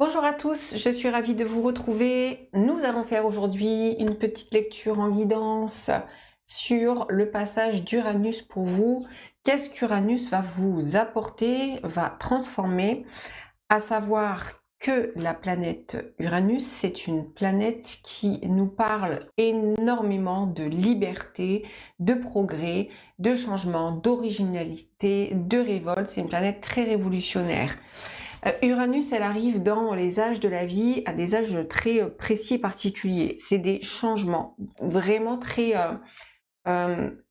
Bonjour à tous, je suis ravie de vous retrouver. Nous allons faire aujourd'hui une petite lecture en guidance sur le passage d'Uranus pour vous. Qu'est-ce qu'Uranus va vous apporter, va transformer? À savoir que la planète Uranus, c'est une planète qui nous parle énormément de liberté, de progrès, de changement, d'originalité, de révolte. C'est une planète très révolutionnaire. Uranus, elle arrive dans les âges de la vie, à des âges très précis et particuliers. C'est des changements vraiment très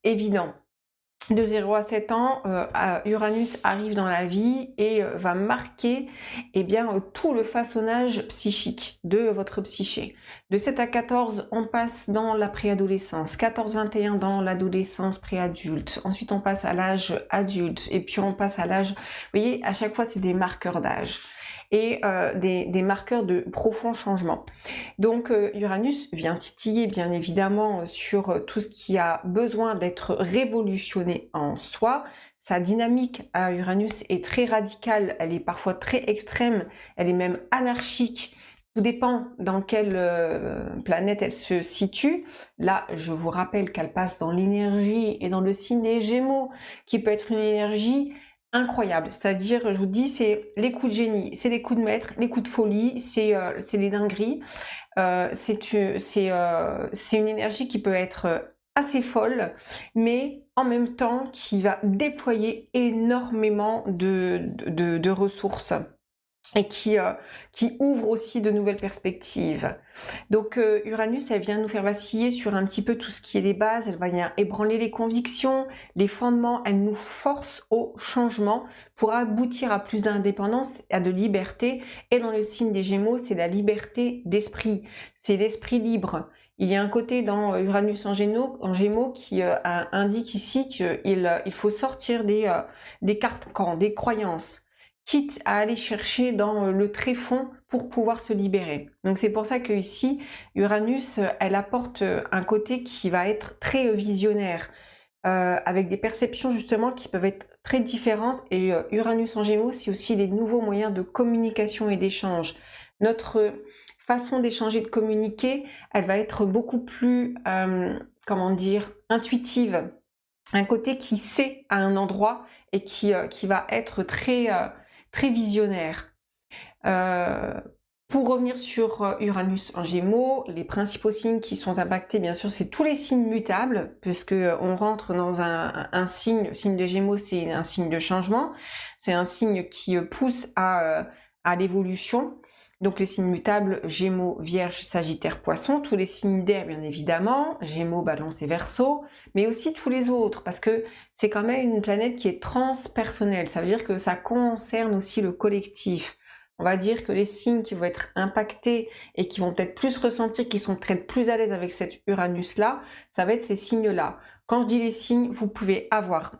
évidents. De 0 à 7 ans, Uranus arrive dans la vie et va marquer tout le façonnage psychique de votre psyché. De 7 à 14, on passe dans la préadolescence, 14-21 dans l'adolescence préadulte, ensuite on passe à l'âge adulte, et puis on passe à l'âge, vous voyez, à chaque fois c'est des marqueurs d'âge et des marqueurs de profonds changements. Donc Uranus vient titiller bien évidemment sur tout ce qui a besoin d'être révolutionné en soi. Sa dynamique à Uranus est très radicale, elle est parfois très extrême, elle est même anarchique. Tout dépend dans quelle planète elle se situe. Là, je vous rappelle qu'elle passe dans l'énergie et dans le signe des Gémeaux, qui peut être une énergie incroyable, c'est-à-dire, je vous dis, c'est les coups de génie, c'est les coups de maître, les coups de folie, c'est les dingueries. C'est une énergie qui peut être assez folle, mais en même temps qui va déployer énormément de ressources et qui ouvre aussi de nouvelles perspectives. Donc Uranus, elle vient nous faire vaciller sur un petit peu tout ce qui est les bases, elle va venir ébranler les convictions, les fondements, elle nous force au changement pour aboutir à plus d'indépendance, à de liberté. Et dans le signe des Gémeaux, c'est la liberté d'esprit, c'est l'esprit libre. Il y a un côté dans Uranus en Gémeaux qui indique ici qu'il faut sortir des carcans, des croyances, quitte à aller chercher dans le tréfonds pour pouvoir se libérer. Donc c'est pour ça que ici, Uranus, elle apporte un côté qui va être très visionnaire, avec des perceptions justement qui peuvent être très différentes. Et Uranus en Gémeaux, c'est aussi les nouveaux moyens de communication et d'échange. Notre façon d'échanger, de communiquer, elle va être beaucoup plus, comment dire, intuitive. Un côté qui sait à un endroit et qui va être très visionnaire. Pour revenir sur Uranus en Gémeaux, les principaux signes qui sont impactés, bien sûr, c'est tous les signes mutables, puisque on rentre dans un signe de Gémeaux, c'est un signe de changement, c'est un signe qui pousse à l'évolution. Donc les signes mutables, Gémeaux, Vierge, Sagittaire, Poisson, tous les signes d'air bien évidemment, Gémeaux, Balance et Verseau, mais aussi tous les autres, parce que c'est quand même une planète qui est transpersonnelle, ça veut dire que ça concerne aussi le collectif. On va dire que les signes qui vont être impactés et qui vont peut-être plus ressentir, qui sont peut-être plus à l'aise avec cet Uranus-là, ça va être ces signes-là. Quand je dis les signes, vous pouvez avoir,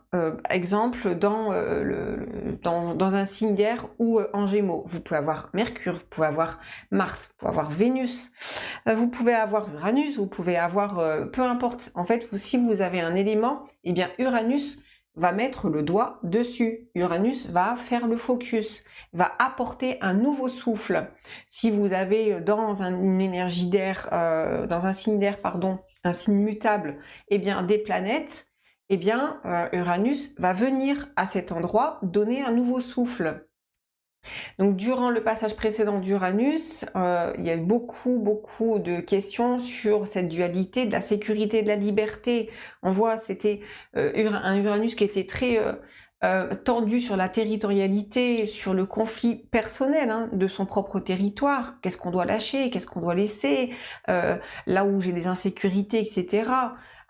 exemple, dans un signe d'air ou en Gémeaux. Vous pouvez avoir Mercure, vous pouvez avoir Mars, vous pouvez avoir Vénus, vous pouvez avoir Uranus, vous pouvez avoir, peu importe. En fait, si vous avez un élément, eh bien Uranus va mettre le doigt dessus. Uranus va faire le focus, va apporter un nouveau souffle. Si vous avez dans une énergie d'air, dans un signe d'air, pardon, un signe mutable, eh bien des planètes, eh bien Uranus va venir à cet endroit donner un nouveau souffle. Donc durant le passage précédent d'Uranus, il y a eu beaucoup de questions sur cette dualité de la sécurité et de la liberté. On voit, c'était un Uranus qui était très tendu sur la territorialité, sur le conflit personnel hein, de son propre territoire. Qu'est-ce qu'on doit lâcher, qu'est-ce qu'on doit laisser, là où j'ai des insécurités, etc.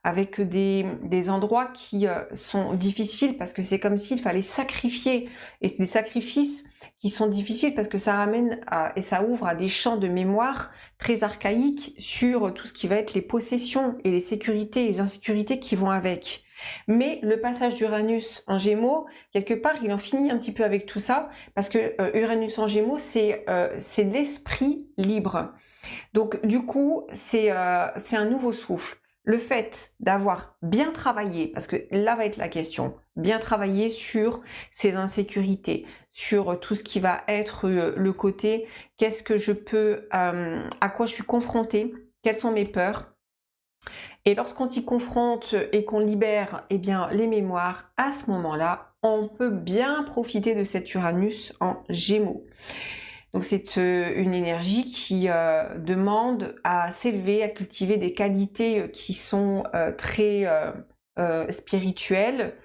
Avec des endroits qui sont difficiles parce que c'est comme s'il fallait sacrifier. Et des sacrifices qui sont difficiles parce que ça ramène et ça ouvre à des champs de mémoire très archaïques sur tout ce qui va être les possessions et les sécurités et les insécurités qui vont avec. Mais le passage d'Uranus en Gémeaux, quelque part, il en finit un petit peu avec tout ça parce que Uranus en Gémeaux, c'est l'esprit libre. Donc du coup, c'est un nouveau souffle. Le fait d'avoir bien travaillé, parce que là va être la question, bien travailler sur ses insécurités, sur tout ce qui va être le côté qu'est-ce que je peux, à quoi je suis confrontée, quelles sont mes peurs. Et lorsqu'on s'y confronte et qu'on libère eh bien, les mémoires, à ce moment-là, on peut bien profiter de cet Uranus en Gémeaux. Donc c'est une énergie qui demande à s'élever, à cultiver des qualités qui sont très spirituelles,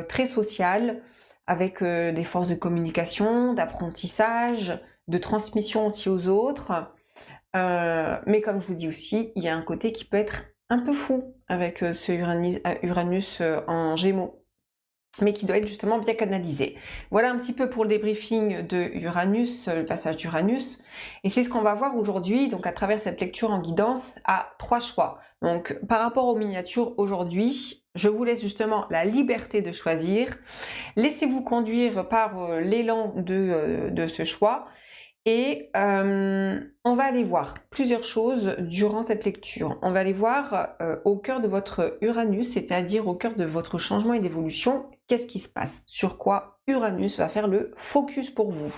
très sociales, avec des forces de communication, d'apprentissage, de transmission aussi aux autres. Mais comme je vous dis aussi, il y a un côté qui peut être un peu fou avec ce Uranus en Gémeaux, mais qui doit être justement bien canalisé. Voilà un petit peu pour le débriefing de Uranus, le passage d'Uranus. Et c'est ce qu'on va voir aujourd'hui, donc à travers cette lecture en guidance, à 3 choix. Donc par rapport aux miniatures aujourd'hui, je vous laisse justement la liberté de choisir. Laissez-vous conduire par l'élan de ce choix. Et on va aller voir plusieurs choses durant cette lecture. On va aller voir au cœur de votre Uranus, c'est-à-dire au cœur de votre changement et d'évolution, qu'est-ce qui se passe, sur quoi Uranus va faire le focus pour vous.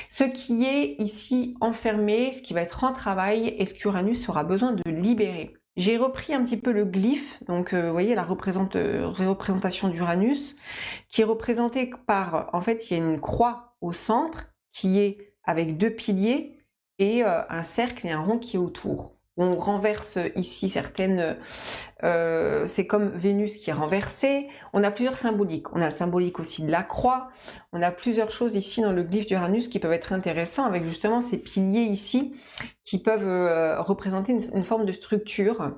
Ce qui est ici enfermé, ce qui va être en travail et ce qu'Uranus aura besoin de libérer. J'ai repris un petit peu le glyphe, donc vous voyez la représentation d'Uranus, qui est représentée par, en fait, il y a une croix au centre qui est avec 2 piliers et un cercle et un rond qui est autour. On renverse ici certaines... c'est comme Vénus qui est renversée. On a plusieurs symboliques. On a le symbolique aussi de la croix. On a plusieurs choses ici dans le glyphe d'Uranus qui peuvent être intéressants avec justement ces piliers ici qui peuvent représenter une forme de structure.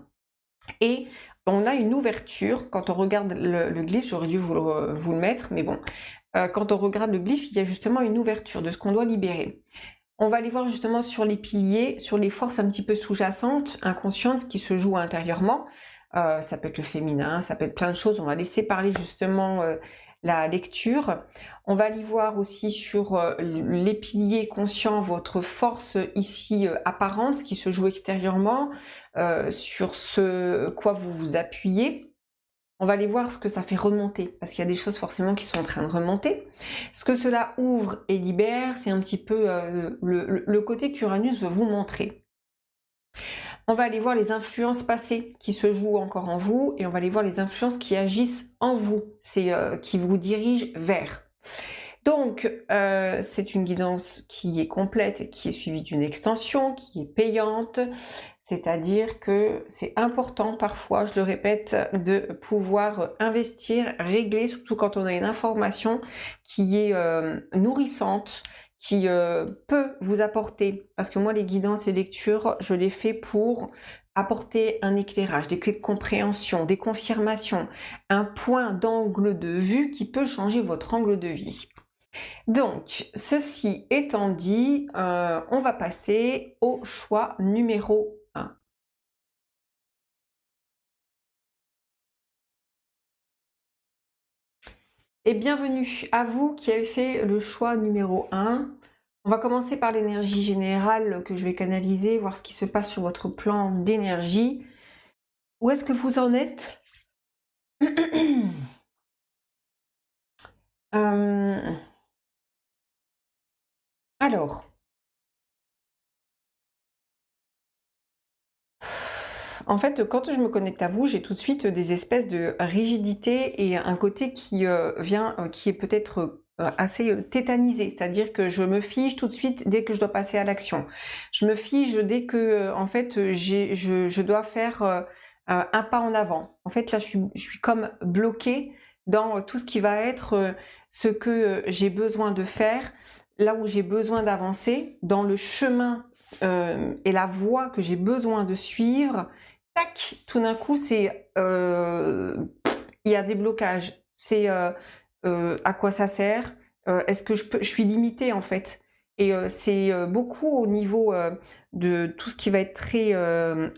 Et on a une ouverture. Quand on regarde le glyphe, j'aurais dû vous le mettre, mais bon... quand on regarde le glyphe, il y a justement une ouverture de ce qu'on doit libérer. On va aller voir justement sur les piliers, sur les forces un petit peu sous-jacentes, inconscientes, qui se jouent intérieurement. Ça peut être le féminin, ça peut être plein de choses. On va laisser parler justement la lecture. On va aller voir aussi sur les piliers conscients, votre force ici apparente, ce qui se joue extérieurement, sur ce quoi vous vous appuyez. On va aller voir ce que ça fait remonter, parce qu'il y a des choses forcément qui sont en train de remonter. Ce que cela ouvre et libère, c'est un petit peu le côté qu'Uranus veut vous montrer. On va aller voir les influences passées qui se jouent encore en vous, et on va aller voir les influences qui agissent en vous, c'est qui vous dirigent vers. Donc, c'est une guidance qui est complète, qui est suivie d'une extension, qui est payante, c'est-à-dire que c'est important parfois, je le répète, de pouvoir investir, régler, surtout quand on a une information qui est nourrissante, qui peut vous apporter, parce que moi les guidances et lectures, je les fais pour apporter un éclairage, des clés de compréhension, des confirmations, un point d'angle de vue qui peut changer votre angle de vie. Donc, ceci étant dit, on va passer au choix numéro 1. Et bienvenue à vous qui avez fait le choix numéro 1. On va commencer par l'énergie générale que je vais canaliser, voir ce qui se passe sur votre plan d'énergie. Où est-ce que vous en êtes? Alors, en fait, quand je me connecte à vous, j'ai tout de suite des espèces de rigidité et un côté qui vient, qui est peut-être assez tétanisé, c'est-à-dire que je me fige tout de suite dès que je dois passer à l'action. Je me fige dès que, en fait, je dois faire un pas en avant. En fait, là, je suis comme bloquée dans tout ce qui va être ce que j'ai besoin de faire, là où j'ai besoin d'avancer, dans le chemin et la voie que j'ai besoin de suivre. Tac, tout d'un coup, c'est il y a des blocages. C'est à quoi ça sert? Est-ce que je suis limitée en fait? Et c'est beaucoup au niveau de tout ce qui va être très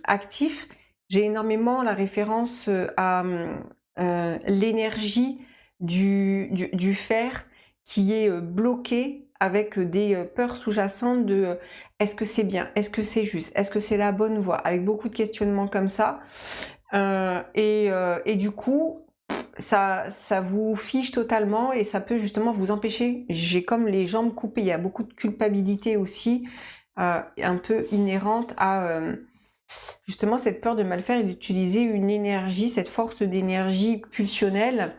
actif. J'ai énormément la référence à l'énergie du fer qui est bloquée avec des peurs sous-jacentes de est-ce que c'est bien? Est-ce que c'est juste? Est-ce que c'est la bonne voie? Avec beaucoup de questionnements comme ça. Et du coup, ça vous fige totalement et ça peut justement vous empêcher. J'ai comme les jambes coupées, il y a beaucoup de culpabilité aussi, un peu inhérente à justement cette peur de mal faire et d'utiliser une énergie, cette force d'énergie pulsionnelle,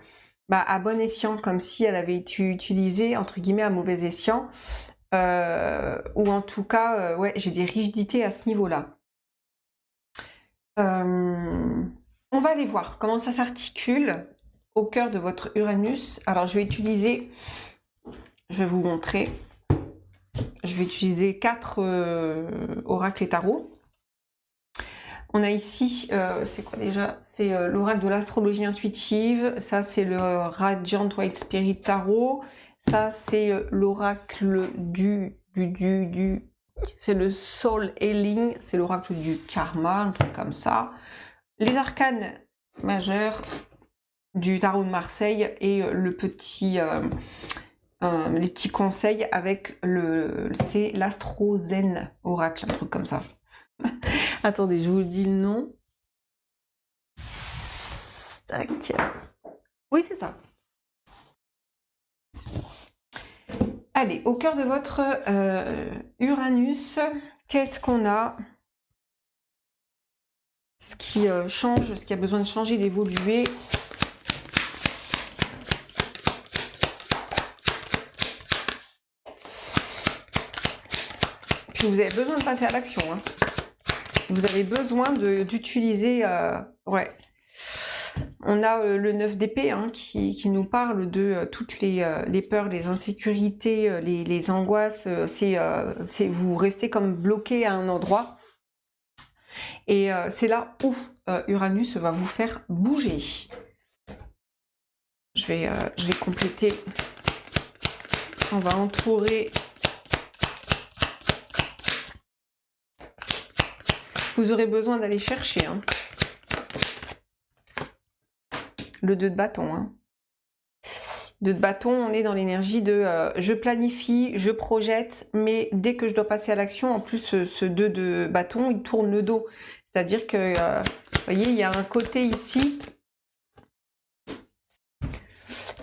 à bon escient, comme si elle avait été utilisée entre guillemets à mauvais escient, ou en tout cas, ouais, j'ai des rigidités à ce niveau-là. On va aller voir comment ça s'articule au cœur de votre Uranus. Alors je vais vous montrer. Je vais utiliser 4 oracles et tarots. On a ici, c'est quoi déjà? C'est l'oracle de l'astrologie intuitive. Ça, c'est le Radiant White Spirit Tarot. Ça, c'est l'oracle c'est le Soul Healing. C'est l'oracle du karma, un truc comme ça. Les arcanes majeurs du tarot de Marseille et les petits conseils avec c'est l'Astro Zen oracle, un truc comme ça. Attendez, je vous dis le nom. Tac. Oui, c'est ça. Allez, au cœur de votre Uranus, qu'est-ce qu'on a? Ce qui change, ce qui a besoin de changer, d'évoluer. Puis vous avez besoin de passer à l'action. Hein. Vous avez besoin d'utiliser... ouais. On a le 9 d'épée hein, qui nous parle de toutes les peurs, les insécurités, les angoisses. C'est vous restez comme bloqué à un endroit. Et c'est là où Uranus va vous faire bouger. Je vais compléter. On va entourer. Vous aurez besoin d'aller chercher. Hein. Le 2 de bâton. Hein. 2 de bâton, on est dans l'énergie de je planifie, je projette, mais dès que je dois passer à l'action, en plus ce 2 de bâton, il tourne le dos. C'est-à-dire que, vous voyez, il y a un côté ici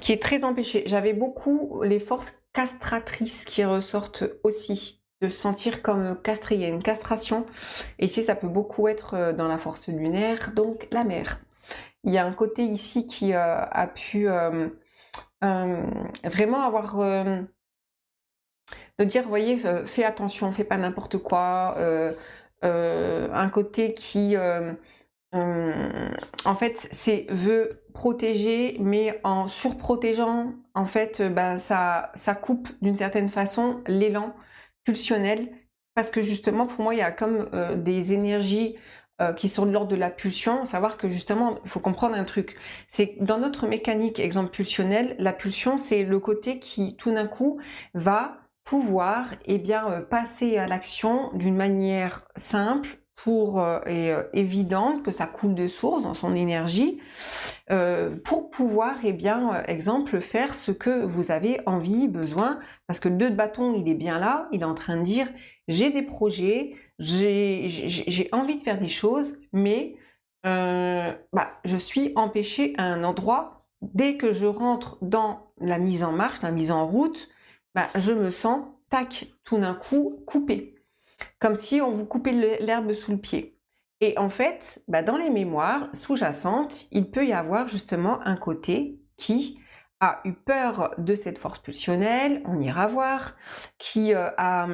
qui est très empêché. J'avais beaucoup les forces castratrices qui ressortent aussi, de se sentir comme castré. Il y a une castration. Et ici, ça peut beaucoup être dans la force lunaire, donc la mer. Il y a un côté ici qui a pu vraiment avoir... de dire, vous voyez, fais attention, fais pas n'importe quoi. Un côté qui... en fait, veut protéger, mais en surprotégeant, en fait, ça coupe d'une certaine façon l'élan pulsionnel, parce que justement, pour moi, il y a comme des énergies qui sont de l'ordre de la pulsion, savoir que justement, il faut comprendre un truc, c'est que dans notre mécanique, exemple pulsionnel, la pulsion, c'est le côté qui, tout d'un coup, va pouvoir passer à l'action d'une manière simple, et évidente, que ça coule de source dans son énergie, pour pouvoir, exemple, faire ce que vous avez envie, besoin, parce que le 2 de bâton, il est bien là, il est en train de dire, j'ai des projets, j'ai envie de faire des choses, mais je suis empêchée à un endroit, dès que je rentre dans la mise en marche, la mise en route, je me sens, tac, tout d'un coup, coupée. Comme si on vous coupait l'herbe sous le pied. Et en fait, dans les mémoires sous-jacentes, il peut y avoir justement un côté qui a eu peur de cette force pulsionnelle, on ira voir, qui a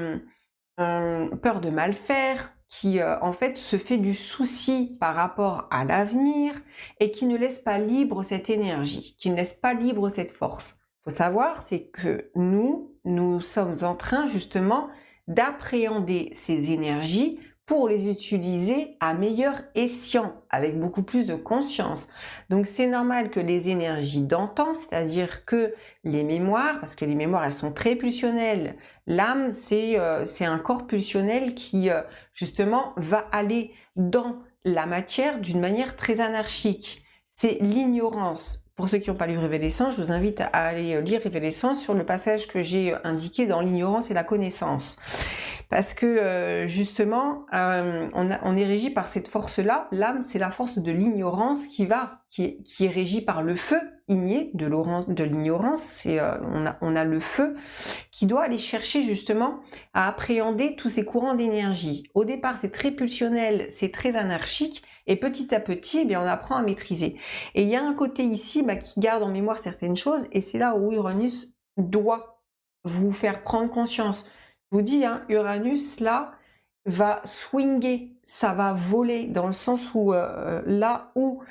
peur de mal faire, qui en fait se fait du souci par rapport à l'avenir et qui ne laisse pas libre cette énergie, qui ne laisse pas libre cette force. Il faut savoir, c'est que nous sommes en train justement d'appréhender ces énergies pour les utiliser à meilleur escient, avec beaucoup plus de conscience. Donc c'est normal que les énergies d'antan, c'est-à-dire que les mémoires, parce que les mémoires elles sont très pulsionnelles, l'âme c'est un corps pulsionnel qui justement va aller dans la matière d'une manière très anarchique. C'est l'ignorance. Pour ceux qui n'ont pas lu Révélessence, je vous invite à aller lire Révélessence sur le passage que j'ai indiqué dans l'ignorance et la connaissance. Parce que justement, on est régi par cette force-là. L'âme, c'est la force de l'ignorance qui est régie par le feu igné de l'ignorance. On a le feu qui doit aller chercher justement à appréhender tous ces courants d'énergie. Au départ, c'est très pulsionnel, c'est très anarchique, et petit à petit, eh bien, on apprend à maîtriser. Et il y a un côté ici qui garde en mémoire certaines choses, et c'est là où Uranus doit vous faire prendre conscience. Je vous dis, hein, Uranus, là, va swinger, ça va voler, dans le sens où là où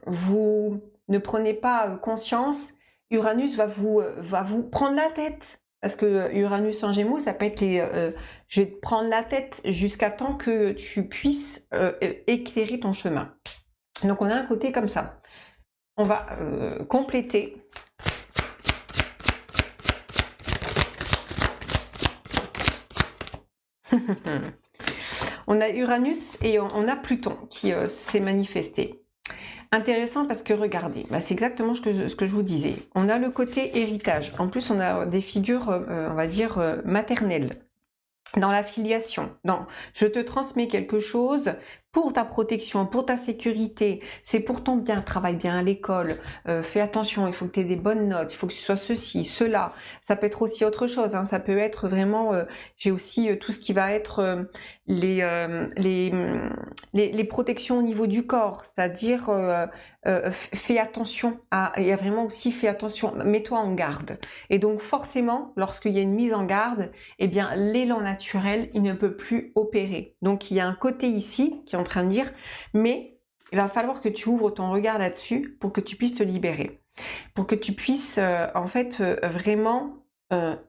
vous ne prenez pas conscience, Uranus va vous prendre la tête. Parce que Uranus en Gémeaux, ça peut être je vais te prendre la tête jusqu'à temps que tu puisses éclairer ton chemin. Donc on a un côté comme ça. On va compléter. On a Uranus et on a Pluton qui s'est manifesté. Intéressant parce que regardez, c'est exactement ce que je vous disais. On a le côté héritage. En plus, on a des figures, on va dire, maternelles. Dans la filiation, je te transmets quelque chose pour ta protection, pour ta sécurité, c'est pour ton bien, travaille bien à l'école, fais attention, il faut que tu aies des bonnes notes, il faut que tu sois ceci, cela. Ça peut être aussi autre chose, hein, ça peut être vraiment, j'ai aussi tout ce qui va être les protections au niveau du corps, c'est-à-dire fais attention il y a vraiment aussi fais attention, mets-toi en garde. Et donc forcément, lorsqu'il y a une mise en garde, eh bien l'élan naturel, il ne peut plus opérer. Donc il y a un côté ici qui est en train de dire, mais il va falloir que tu ouvres ton regard là-dessus pour que tu puisses te libérer, pour que tu puisses en fait vraiment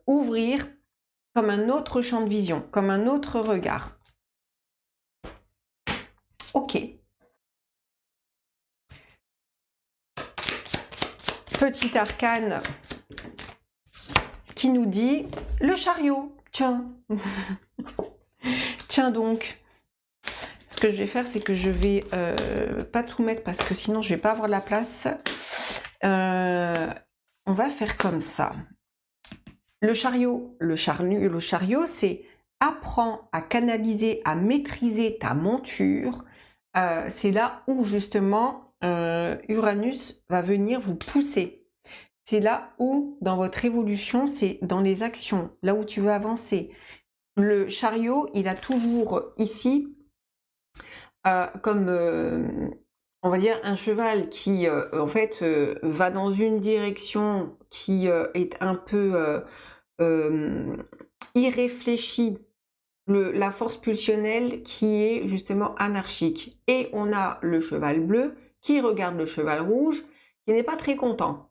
ouvrir comme un autre champ de vision, comme un autre regard. Ok. Petit arcane qui nous dit le chariot. Tiens. Tiens donc. Ce que je vais faire, c'est que je vais pas tout mettre parce que sinon je vais pas avoir la place. On va faire comme ça. Le chariot, c'est apprends à canaliser, à maîtriser ta monture. C'est là où justement Uranus va venir vous pousser. C'est là où, dans votre évolution, c'est dans les actions, là où tu veux avancer. Le chariot, il a toujours ici, comme, on va dire, un cheval qui, en fait, va dans une direction qui est un peu irréfléchie, la force pulsionnelle qui est justement anarchique. Et on a le cheval bleu qui regarde le cheval rouge, qui n'est pas très content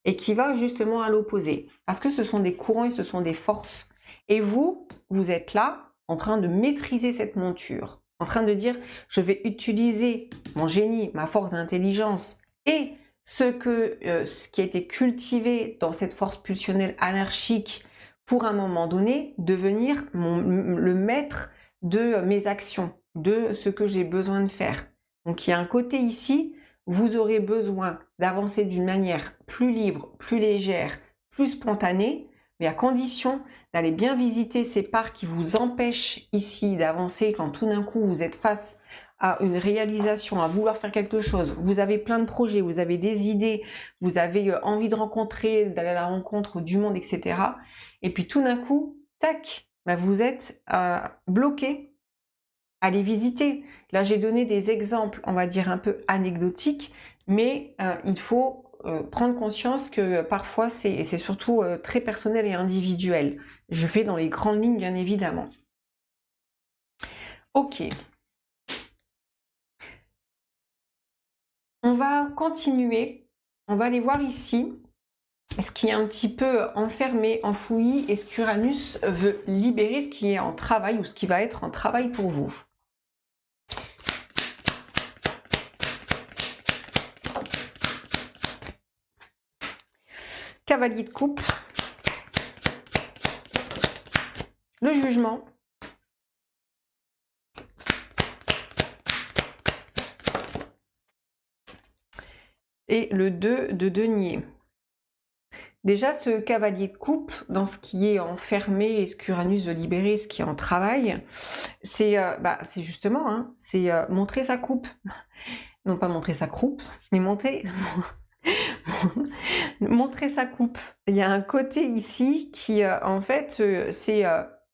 et qui va justement à l'opposé. Parce que ce sont des courants et ce sont des forces. Et vous êtes là en train de maîtriser cette monture, en train de dire je vais utiliser mon génie, ma force d'intelligence et ce qui a été cultivé dans cette force pulsionnelle anarchique pour un moment donné devenir le maître de mes actions, de ce que j'ai besoin de faire. Donc il y a un côté ici, vous aurez besoin d'avancer d'une manière plus libre, plus légère, plus spontanée, mais à condition d'aller bien visiter ces parts qui vous empêchent ici d'avancer quand tout d'un coup vous êtes face à une réalisation, à vouloir faire quelque chose. Vous avez plein de projets, vous avez des idées, vous avez envie de rencontrer, d'aller à la rencontre du monde, etc. Et puis tout d'un coup, tac, vous êtes bloqué. Allez visiter. Là, j'ai donné des exemples, on va dire un peu anecdotiques, mais il faut prendre conscience que parfois, c'est surtout très personnel et individuel. Je fais dans les grandes lignes, bien évidemment. Ok. On va continuer. On va aller voir ici ce qui est un petit peu enfermé, enfoui, et ce qu'Uranus veut libérer, ce qui est en travail ou ce qui va être en travail pour vous. Cavalier de coupe, le jugement, et le 2 de denier. Déjà, ce cavalier de coupe, dans ce qui est enfermé et ce qu'Uranus veut libérer, ce qui est en travail, c'est justement, hein, c'est montrer sa coupe. Non pas montrer sa croupe, mais montrer sa coupe. Il y a un côté ici qui, en fait, c'est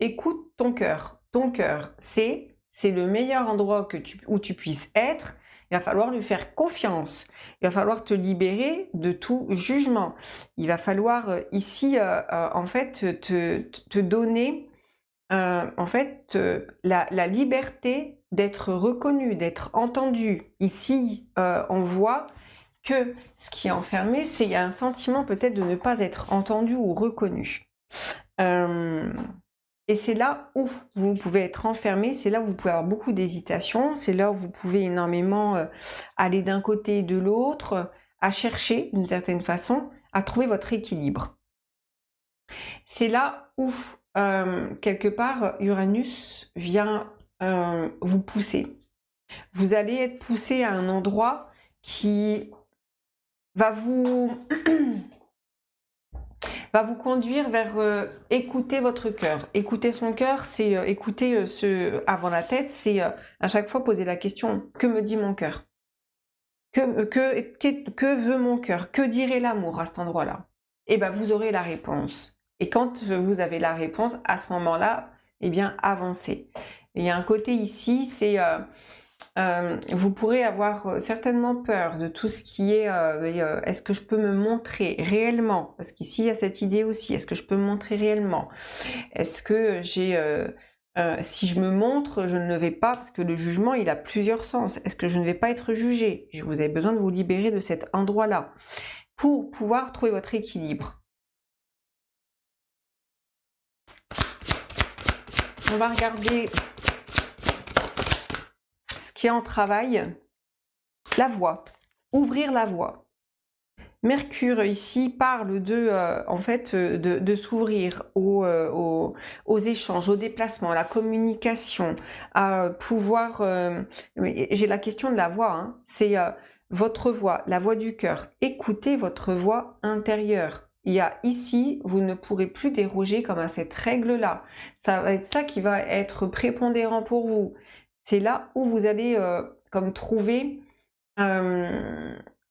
écoute ton cœur. Ton cœur, c'est le meilleur endroit où tu puisses être. Il va falloir lui faire confiance. Il va falloir te libérer de tout jugement. Il va falloir ici, en fait, te donner, en fait, la liberté d'être reconnu, d'être entendu. Ici, on voit que ce qui est enfermé, c'est il y a un sentiment peut-être de ne pas être entendu ou reconnu. Et c'est là où vous pouvez être enfermé, c'est là où vous pouvez avoir beaucoup d'hésitation, c'est là où vous pouvez énormément aller d'un côté et de l'autre, à chercher d'une certaine façon, à trouver votre équilibre. C'est là où, quelque part, Uranus vient vous pousser. Vous allez être poussé à un endroit qui va vous conduire vers écouter votre cœur. Écouter son cœur, c'est écouter avant la tête, c'est à chaque fois poser la question, que me dit mon cœur? Que veut mon cœur? Que dirait l'amour à cet endroit-là? Eh bien, vous aurez la réponse. Et quand vous avez la réponse, à ce moment-là, eh bien, avancez. Et il y a un côté ici, c'est... vous pourrez avoir certainement peur de tout ce qui est est-ce que je peux me montrer réellement? Parce qu'ici, il y a cette idée aussi, est-ce que je peux me montrer réellement? Est-ce que si je me montre, je ne le vais pas, parce que le jugement, il a plusieurs sens. Est-ce que je ne vais pas être jugée? Vous avez besoin de vous libérer de cet endroit-là pour pouvoir trouver votre équilibre. On va regarder ce qui est en travail. La voie. Ouvrir la voie. Mercure ici parle de s'ouvrir aux échanges, aux déplacements, à la communication, à pouvoir... j'ai la question de la voix, hein, c'est votre voix, la voix du cœur. Écoutez votre voix intérieure. Il y a ici, vous ne pourrez plus déroger comme à cette règle-là. Ça va être ça qui va être prépondérant pour vous. C'est là où vous allez comme trouver...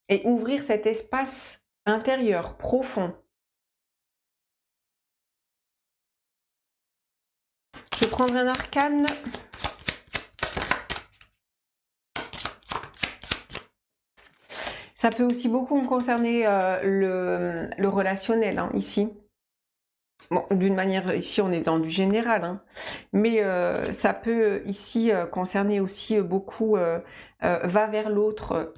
et ouvrir cet espace intérieur, profond. Je vais prendre un arcane. Ça peut aussi beaucoup concerner le relationnel, hein, ici. Bon, d'une manière, ici on est dans du général, hein, mais ça peut ici concerner aussi beaucoup va vers l'autre,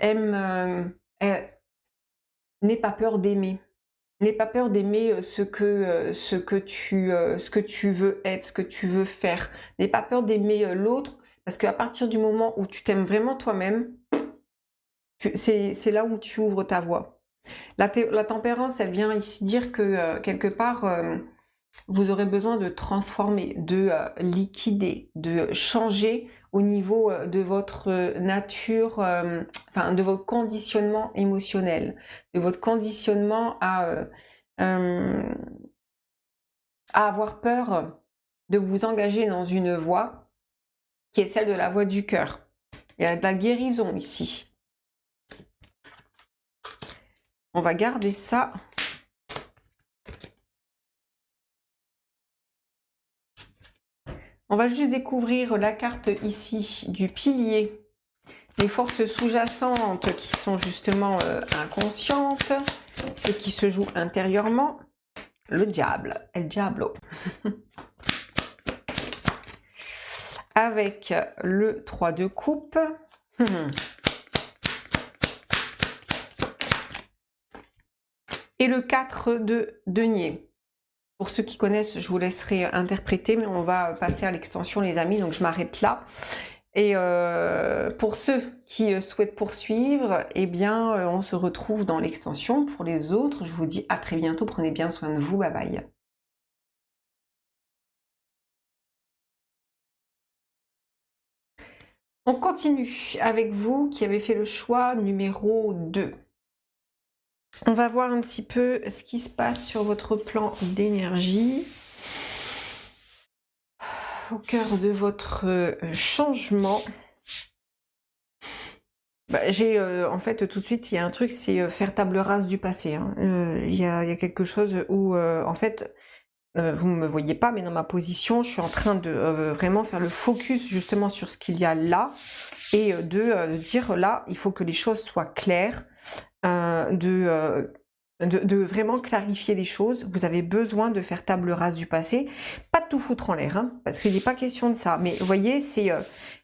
n'aie pas peur d'aimer. N'aie pas peur d'aimer ce que tu veux être, ce que tu veux faire. N'aie pas peur d'aimer l'autre, parce qu'à partir du moment où tu t'aimes vraiment toi-même, c'est là où tu ouvres ta voie. La tempérance, elle vient ici dire que quelque part, vous aurez besoin de transformer, de liquider, de changer au niveau de votre nature, de votre conditionnement émotionnel, de votre conditionnement à avoir peur de vous engager dans une voie qui est celle de la voie du cœur. Il y a de la guérison ici. On va garder ça. On va juste découvrir la carte ici du pilier. Les forces sous-jacentes qui sont justement inconscientes, ce qui se joue intérieurement. Le diable, el diablo. Avec le 3 de coupe. Et le 4 de denier. Pour ceux qui connaissent, je vous laisserai interpréter, mais on va passer à l'extension, les amis, donc je m'arrête là. Et pour ceux qui souhaitent poursuivre, eh bien, on se retrouve dans l'extension. Pour les autres, je vous dis à très bientôt. Prenez bien soin de vous. Bye bye. On continue avec vous qui avez fait le choix numéro 2. On va voir un petit peu ce qui se passe sur votre plan d'énergie. Au cœur de votre changement. J'ai en fait tout de suite il y a un truc, c'est faire table rase du passé. Hein. Il y a quelque chose où en fait vous ne me voyez pas, mais dans ma position, je suis en train de vraiment faire le focus justement sur ce qu'il y a là et de dire là, il faut que les choses soient claires, de vraiment clarifier les choses. Vous avez besoin de faire table rase du passé, pas de tout foutre en l'air, hein, parce qu'il n'est pas question de ça. Mais vous voyez, c'est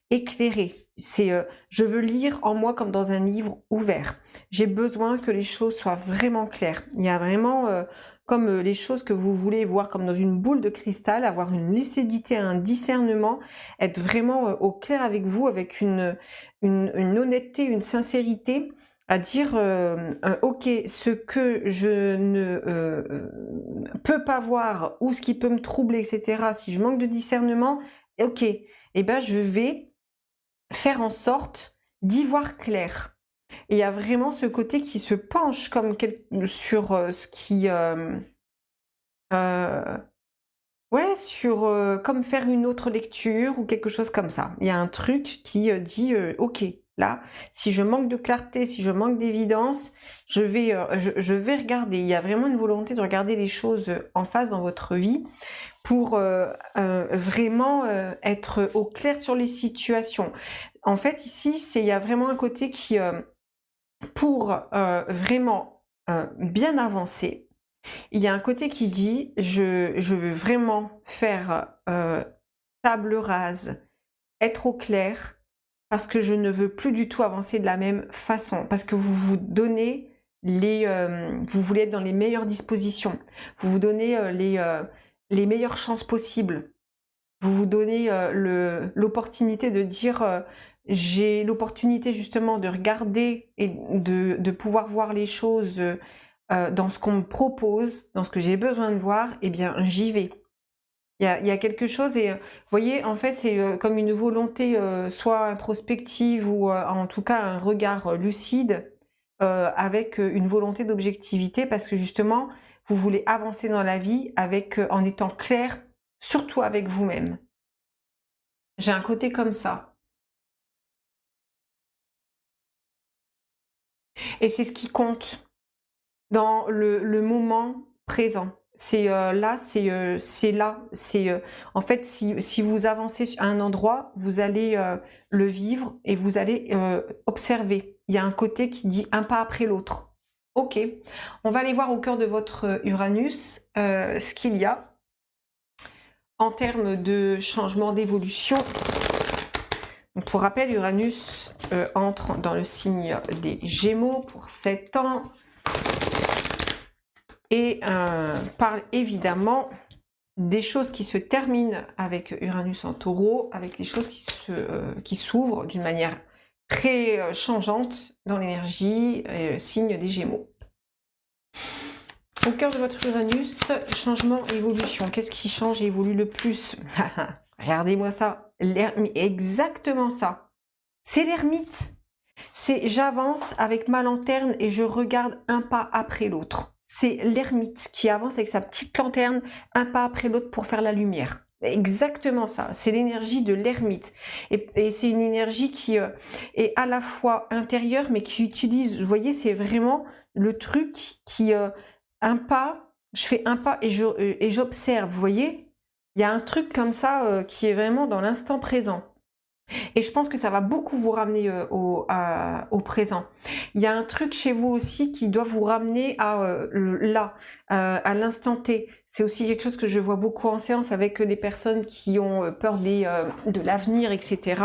éclairé. C'est je veux lire en moi comme dans un livre ouvert. J'ai besoin que les choses soient vraiment claires. Il y a vraiment comme les choses que vous voulez voir comme dans une boule de cristal, avoir une lucidité, un discernement, être vraiment au clair avec vous, avec une honnêteté, une sincérité, à dire ok, ce que je ne peux pas voir ou ce qui peut me troubler, etc. Si je manque de discernement, ok, et ben je vais faire en sorte d'y voir clair. Et il y a vraiment ce côté qui se penche comme sur ce qui ouais, sur comme faire une autre lecture ou quelque chose comme ça. Il y a un truc qui dit ok, là, si je manque de clarté, si je manque d'évidence, je vais regarder. Il y a vraiment une volonté de regarder les choses en face dans votre vie pour vraiment être au clair sur les situations. En fait, ici, il y a vraiment un côté qui, pour vraiment bien avancer, il y a un côté qui dit je veux vraiment faire table rase, être au clair, parce que je ne veux plus du tout avancer de la même façon, parce que vous vous donnez vous voulez être dans les meilleures dispositions, vous vous donnez les meilleures chances possibles, vous vous donnez l'opportunité de dire j'ai l'opportunité justement de regarder et de pouvoir voir les choses dans ce qu'on me propose, dans ce que j'ai besoin de voir, eh bien j'y vais. Il y a quelque chose et vous voyez, en fait, c'est comme une volonté soit introspective ou en tout cas un regard lucide avec une volonté d'objectivité parce que justement, vous voulez avancer dans la vie avec, en étant clair, surtout avec vous-même. J'ai un côté comme ça. Et c'est ce qui compte dans le moment présent. C'est là, c'est là. C'est en fait, si vous avancez à un endroit, vous allez le vivre et vous allez observer. Il y a un côté qui dit un pas après l'autre. Ok, on va aller voir au cœur de votre Uranus ce qu'il y a en termes de changement d'évolution. Pour rappel, Uranus entre dans le signe des Gémeaux pour 7 ans. Et parle évidemment des choses qui se terminent avec Uranus en Taureau, avec les choses qui s'ouvrent d'une manière très changeante dans l'énergie, signe des Gémeaux. Au cœur de votre Uranus, changement, évolution. Qu'est-ce qui change et évolue le plus? Regardez-moi ça, exactement ça. C'est l'ermite. C'est j'avance avec ma lanterne et je regarde un pas après l'autre. C'est l'ermite qui avance avec sa petite lanterne un pas après l'autre pour faire la lumière. Exactement ça, c'est l'énergie de l'ermite. Et c'est une énergie qui est à la fois intérieure, mais qui utilise, vous voyez, c'est vraiment le truc qui, un pas, je fais un pas et j'observe, vous voyez. Il y a un truc comme ça qui est vraiment dans l'instant présent. Et je pense que ça va beaucoup vous ramener au présent. Il y a un truc chez vous aussi qui doit vous ramener à là, à l'instant T. C'est aussi quelque chose que je vois beaucoup en séance avec les personnes qui ont peur de l'avenir, etc.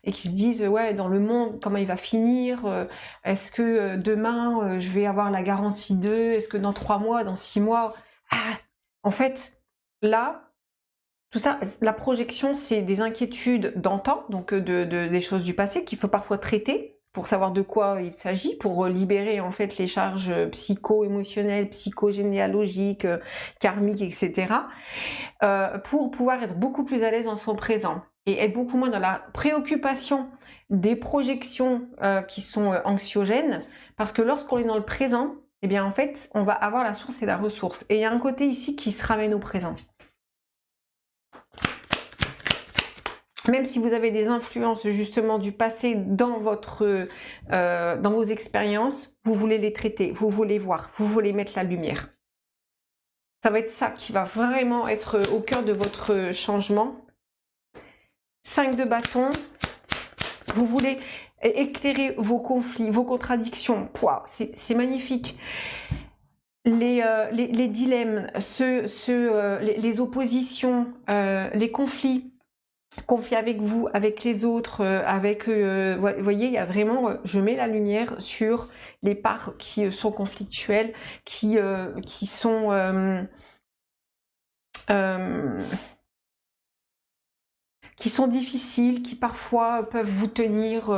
Et qui se disent, ouais, dans le monde, comment il va finir? Est-ce que demain, je vais avoir la garantie d'eux? Est-ce que dans 3 mois, dans 6 mois? En fait, là, tout ça, la projection, c'est des inquiétudes d'antan, donc des choses du passé qu'il faut parfois traiter pour savoir de quoi il s'agit, pour libérer en fait les charges psycho-émotionnelles, psychogénéalogiques, karmiques, etc. Pour pouvoir être beaucoup plus à l'aise dans son présent et être beaucoup moins dans la préoccupation des projections qui sont anxiogènes, parce que lorsqu'on est dans le présent, eh bien en fait, on va avoir la source et la ressource. Et il y a un côté ici qui se ramène au présent. Même si vous avez des influences justement du passé dans vos expériences, vous voulez les traiter, vous voulez voir, vous voulez mettre la lumière. Ça va être ça qui va vraiment être au cœur de votre changement. 5 de bâton, vous voulez éclairer vos conflits, vos contradictions. C'est magnifique. Les dilemmes, les oppositions, les conflits avec vous, avec les autres, vous voyez, il y a vraiment, je mets la lumière sur les parts qui sont conflictuelles, qui sont difficiles, qui parfois peuvent vous tenir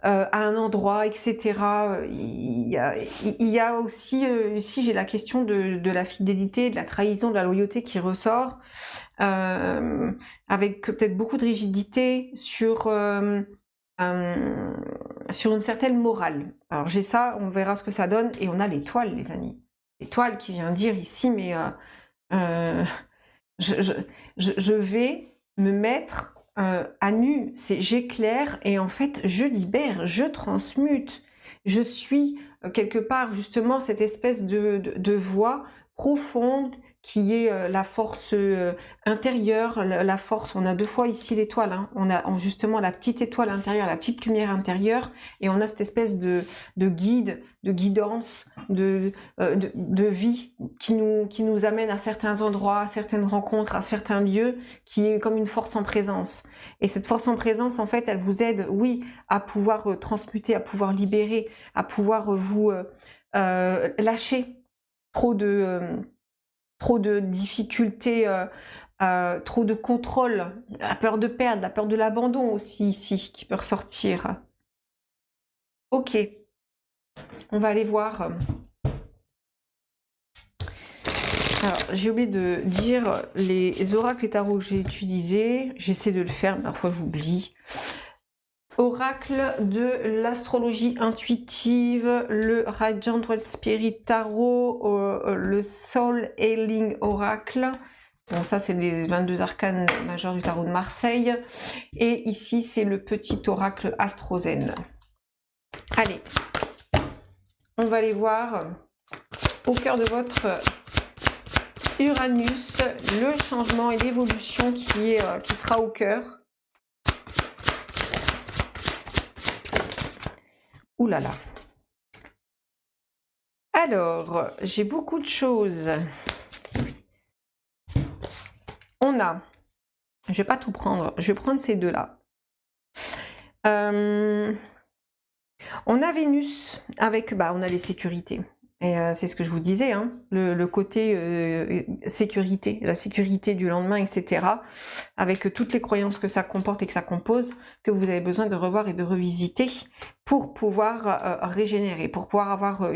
à un endroit, etc. Il y a aussi, ici j'ai la question de la fidélité, de la trahison, de la loyauté qui ressort, avec peut-être beaucoup de rigidité sur une certaine morale. Alors j'ai ça, on verra ce que ça donne, et on a l'étoile, les amis. L'étoile qui vient dire ici, mais je vais me mettre à nu, j'éclaire et en fait je libère, je transmute, je suis quelque part justement cette espèce de voix profonde qui est la force intérieure, la force, on a 2 fois ici l'étoile, hein. On a justement la petite étoile intérieure, la petite lumière intérieure, et on a cette espèce de guide, de guidance, de vie qui nous amène à certains endroits, à certaines rencontres, à certains lieux, qui est comme une force en présence. Et cette force en présence, en fait, elle vous aide, oui, à pouvoir transmuter, à pouvoir libérer, à pouvoir vous lâcher trop de difficultés, trop de contrôle, la peur de perdre, la peur de l'abandon aussi ici, qui peut ressortir. Ok, on va aller voir. Alors, j'ai oublié de dire les oracles et tarots que j'ai utilisés. J'essaie de le faire, mais parfois j'oublie. Oracle de l'astrologie intuitive, le Radiant World Spirit Tarot, le Soul Healing Oracle. Bon, ça, c'est les 22 arcanes majeurs du tarot de Marseille. Et ici, c'est le petit oracle Astrozen. Allez, on va aller voir au cœur de votre Uranus, le changement et l'évolution qui sera au cœur. Ouh là là. Alors, j'ai beaucoup de choses. On a, je vais pas tout prendre, je vais prendre ces deux-là. On a Vénus avec, on a les sécurités. Et c'est ce que je vous disais, hein, le côté sécurité, la sécurité du lendemain, etc. Avec toutes les croyances que ça comporte et que ça compose, que vous avez besoin de revoir et de revisiter pour pouvoir régénérer, pour pouvoir avoir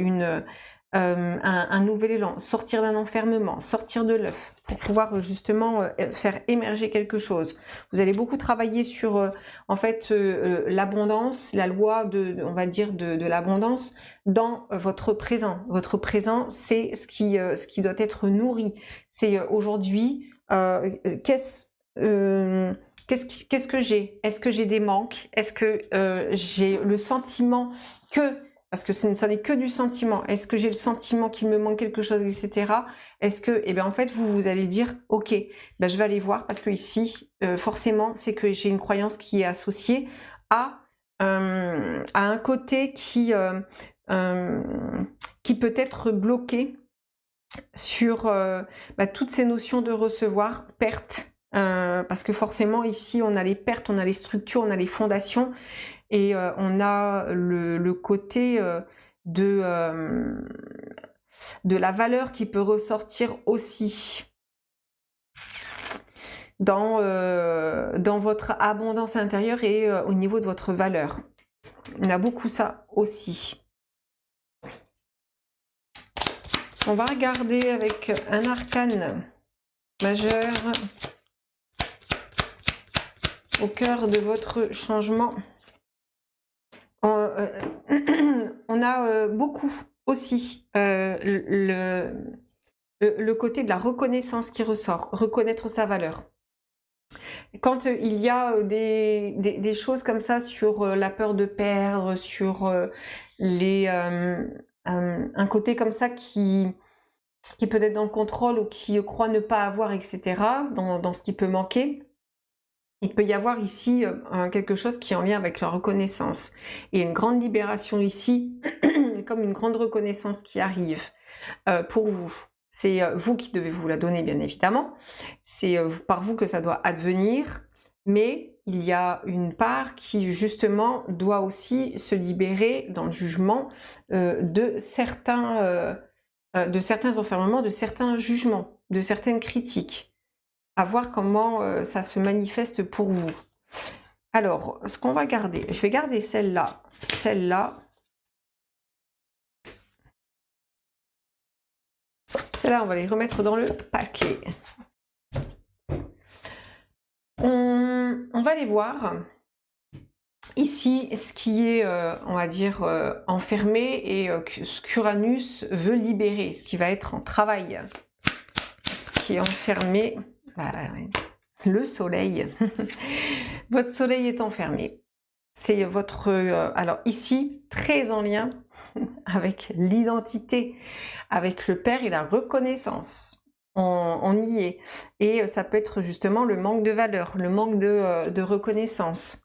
un nouvel élan, sortir d'un enfermement, sortir de l'œuf, pour pouvoir justement faire émerger quelque chose. Vous allez beaucoup travailler sur en fait l'abondance, la loi on va dire de l'abondance dans votre présent. Votre présent, c'est ce qui doit être nourri. C'est aujourd'hui qu'est-ce que j'ai? Est-ce que j'ai des manques? Est-ce que j'ai le sentiment que, parce que ça n'est que du sentiment, est-ce que j'ai le sentiment qu'il me manque quelque chose, etc. Est-ce que, eh bien en fait, vous allez dire, ok, je vais aller voir, parce que ici, forcément, c'est que j'ai une croyance qui est associée à un côté qui peut être bloqué sur toutes ces notions de recevoir, perte, parce que forcément ici on a les pertes, on a les structures, on a les fondations, et on a le côté de la valeur qui peut ressortir aussi dans votre abondance intérieure et au niveau de votre valeur. On a beaucoup ça aussi. On va regarder avec un arcane majeur au cœur de votre changement. On a beaucoup aussi le côté de la reconnaissance qui ressort, reconnaître sa valeur. Quand il y a des choses comme ça sur la peur de perdre, sur un côté comme ça qui peut être dans le contrôle ou qui croit ne pas avoir, etc., dans ce qui peut manquer, il peut y avoir ici quelque chose qui est en lien avec la reconnaissance. Et une grande libération ici, comme une grande reconnaissance qui arrive pour vous. C'est vous qui devez vous la donner, bien évidemment. C'est par vous que ça doit advenir, mais il y a une part qui, justement, doit aussi se libérer dans le jugement de certains enfermements, de certains jugements, de certaines critiques. À voir comment ça se manifeste pour vous. Alors, ce qu'on va garder, je vais garder celle-là, celle-là. Celle-là, on va les remettre dans le paquet. On va les voir. Ici, ce qui est, on va dire, enfermé et ce qu'Uranus veut libérer, ce qui va être en travail. Ce qui est enfermé, le soleil. Votre soleil est enfermé. C'est votre... alors ici, très en lien avec l'identité, avec le père et la reconnaissance. On y est. Et ça peut être justement le manque de valeur, le manque de reconnaissance.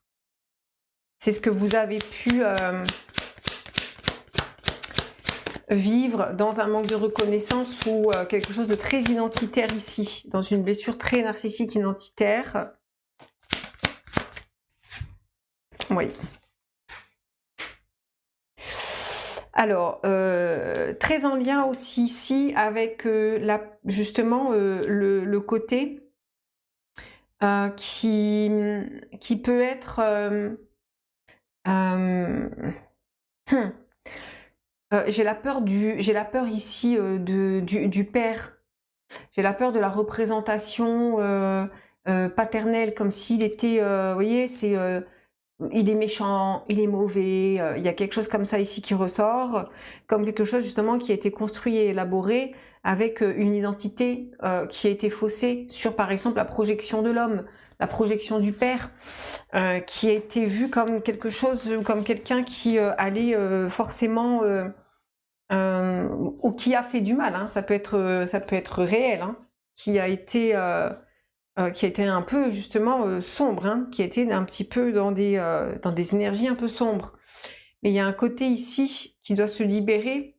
C'est ce que vous avez pu vivre dans un manque de reconnaissance ou quelque chose de très identitaire ici, dans une blessure très narcissique identitaire. Oui. Alors, très en lien aussi ici avec justement le côté qui peut être... j'ai la peur ici du père. J'ai la peur de la représentation paternelle, comme s'il était, vous voyez, il est méchant, il est mauvais, il y a quelque chose comme ça ici qui ressort, comme quelque chose justement qui a été construit et élaboré avec une identité qui a été faussée sur par exemple la projection de l'homme, la projection du père, qui a été vue comme quelque chose, comme quelqu'un qui allait forcément, ou qui a fait du mal, hein, ça peut être réel, hein, qui a été un peu justement sombre, hein, qui a été un petit peu dans des énergies un peu sombres. Mais il y a un côté ici qui doit se libérer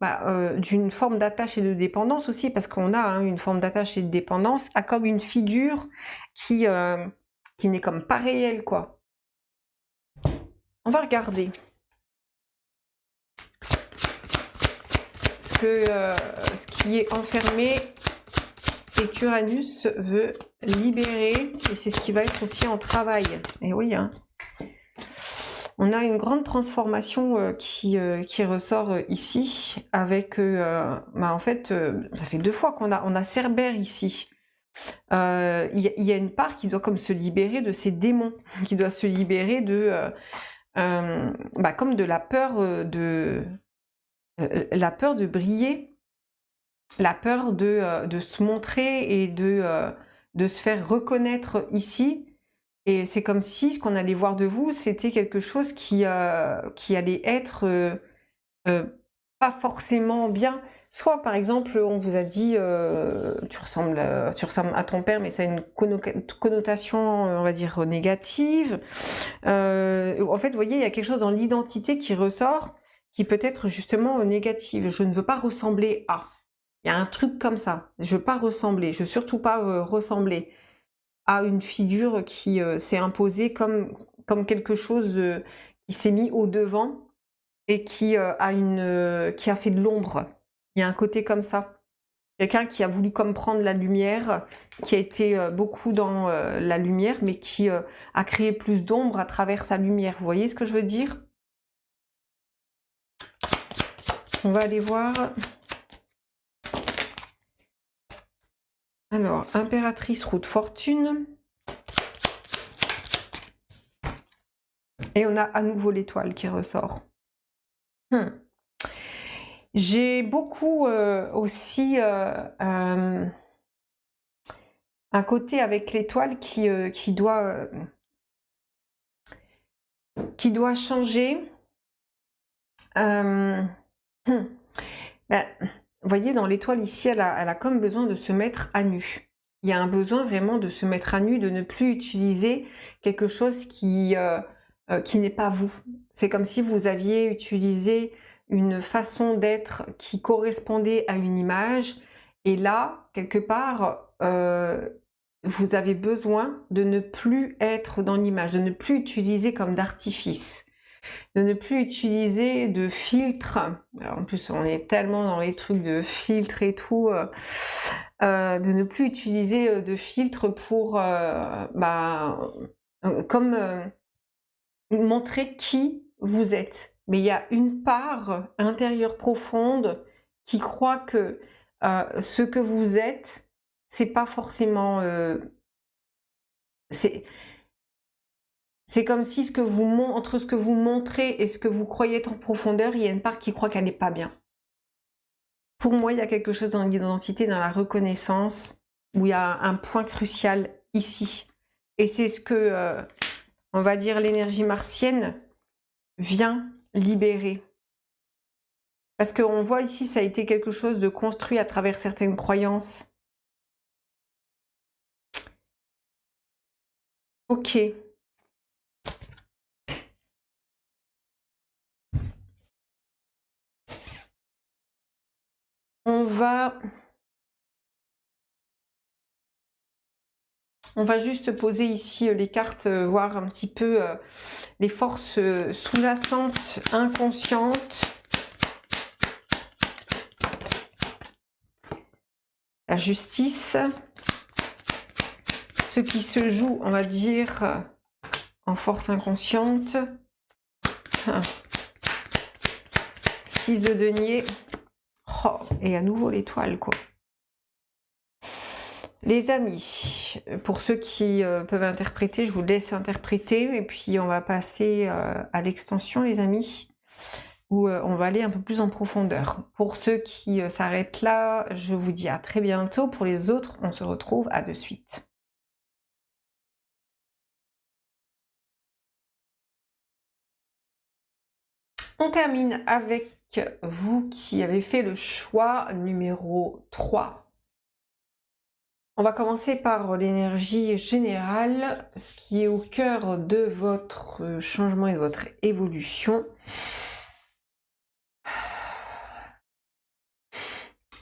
d'une forme d'attache et de dépendance aussi, parce qu'on a une forme d'attache et de dépendance à comme une figure qui n'est comme pas réelle, quoi. On va regarder ce qui est enfermé et qu'Uranus veut libérer, et c'est ce qui va être aussi en travail. Et oui, hein. On a une grande transformation qui ressort ici, avec, en fait, ça fait 2 fois qu'on a Cerbère ici. Il y a une part qui doit comme se libérer de ses démons, qui doit se libérer de, comme de la peur de briller, la peur de se montrer et de se faire reconnaître ici. Et c'est comme si ce qu'on allait voir de vous, c'était quelque chose qui allait être pas forcément bien. Soit, par exemple, on vous a dit tu ressembles à ton père, mais ça a une connotation, on va dire, négative. En fait, vous voyez, il y a quelque chose dans l'identité qui ressort, qui peut être justement négative. Je ne veux pas ressembler à. Il y a un truc comme ça. Je veux pas ressembler. Je veux surtout pas ressembler à une figure qui s'est imposée comme quelque chose qui s'est mis au devant et qui a fait de l'ombre. Il y a un côté comme ça. Quelqu'un qui a voulu comme prendre la lumière, qui a été beaucoup dans la lumière, mais qui a créé plus d'ombre à travers sa lumière. Vous voyez ce que je veux dire? On va aller voir. Alors, impératrice, roue de fortune. Et on a à nouveau l'étoile qui ressort. J'ai beaucoup aussi un côté avec l'étoile qui doit changer. Euh, hmm. Ben, vous voyez, dans l'étoile ici, elle a comme besoin de se mettre à nu. Il y a un besoin vraiment de se mettre à nu, de ne plus utiliser quelque chose qui n'est pas vous. C'est comme si vous aviez utilisé une façon d'être qui correspondait à une image, et là, quelque part, vous avez besoin de ne plus être dans l'image, de ne plus utiliser comme d'artifice, de ne plus utiliser de filtre. Alors, en plus, on est tellement dans les trucs de filtre et tout, de ne plus utiliser de filtre pour comme montrer qui vous êtes. Mais il y a une part intérieure profonde qui croit que ce que vous êtes, c'est pas forcément. C'est comme si entre ce que vous montrez et ce que vous croyez être en profondeur, il y a une part qui croit qu'elle n'est pas bien. Pour moi, il y a quelque chose dans l'identité, dans la reconnaissance, où il y a un point crucial ici. Et c'est ce que, on va dire, l'énergie martienne vient libérer. Parce qu'on voit ici, ça a été quelque chose de construit à travers certaines croyances. Ok. On va juste poser ici les cartes, voir un petit peu les forces sous-jacentes, inconscientes. La justice. Ce qui se joue, on va dire, en force inconsciente. 6 de denier. Oh, et à nouveau l'étoile, quoi. Les amis, pour ceux qui peuvent interpréter, je vous laisse interpréter, et puis on va passer à l'extension, les amis, où on va aller un peu plus en profondeur. Pour ceux qui s'arrêtent là, je vous dis à très bientôt. Pour les autres, on se retrouve à de suite. On termine avec vous qui avez fait le choix numéro 3. On va commencer par l'énergie générale, ce qui est au cœur de votre changement et de votre évolution.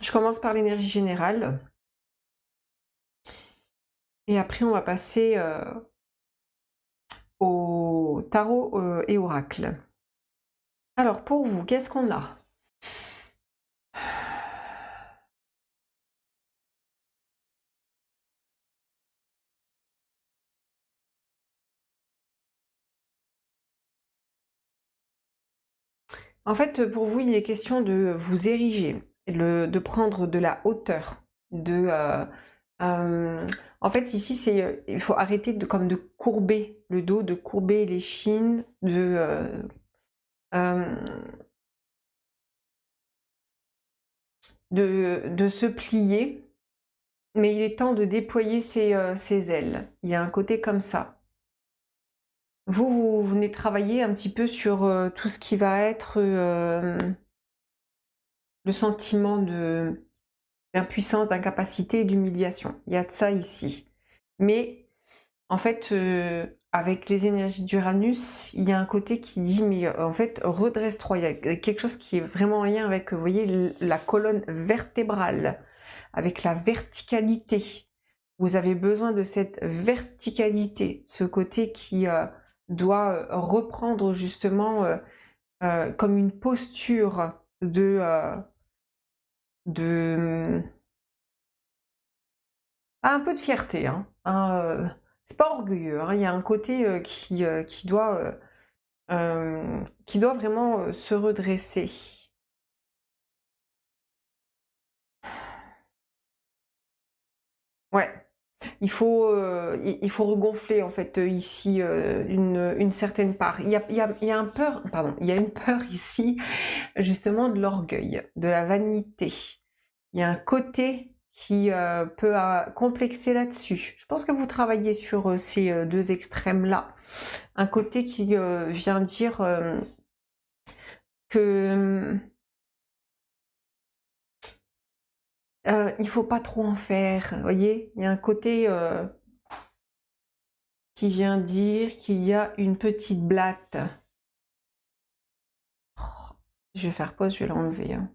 Je commence par l'énergie générale. Et après, on va passer au tarot et oracle. Alors, pour vous, qu'est-ce qu'on a ? En fait, pour vous, il est question de vous ériger, de prendre de la hauteur, en fait, ici, il faut arrêter de courber le dos, de courber les chines, de se plier, mais il est temps de déployer ses ailes. Il y a un côté comme ça. Vous venez travailler un petit peu sur tout ce qui va être le sentiment d'impuissance, d'incapacité et d'humiliation. Il y a de ça ici. Mais en fait, avec les énergies d'Uranus, il y a un côté qui dit, mais en fait, redresse-toi. Il y a quelque chose qui est vraiment en lien avec, vous voyez, la colonne vertébrale, avec la verticalité. Vous avez besoin de cette verticalité, ce côté qui doit reprendre justement comme une posture de un peu de fierté, hein. C'est pas orgueilleux, hein. Il y a un côté qui doit vraiment se redresser. Ouais. il faut regonfler en fait ici une certaine part. Il y a il y a une peur ici justement de l'orgueil, de la vanité. Il y a un côté qui peut complexer là-dessus. Je pense que vous travaillez sur ces deux extrêmes-là. Un côté qui vient dire que il faut pas trop en faire. Vous voyez, il y a un côté qui vient dire qu'il y a une petite blatte. Oh, je vais faire pause, je vais l'enlever. Hein.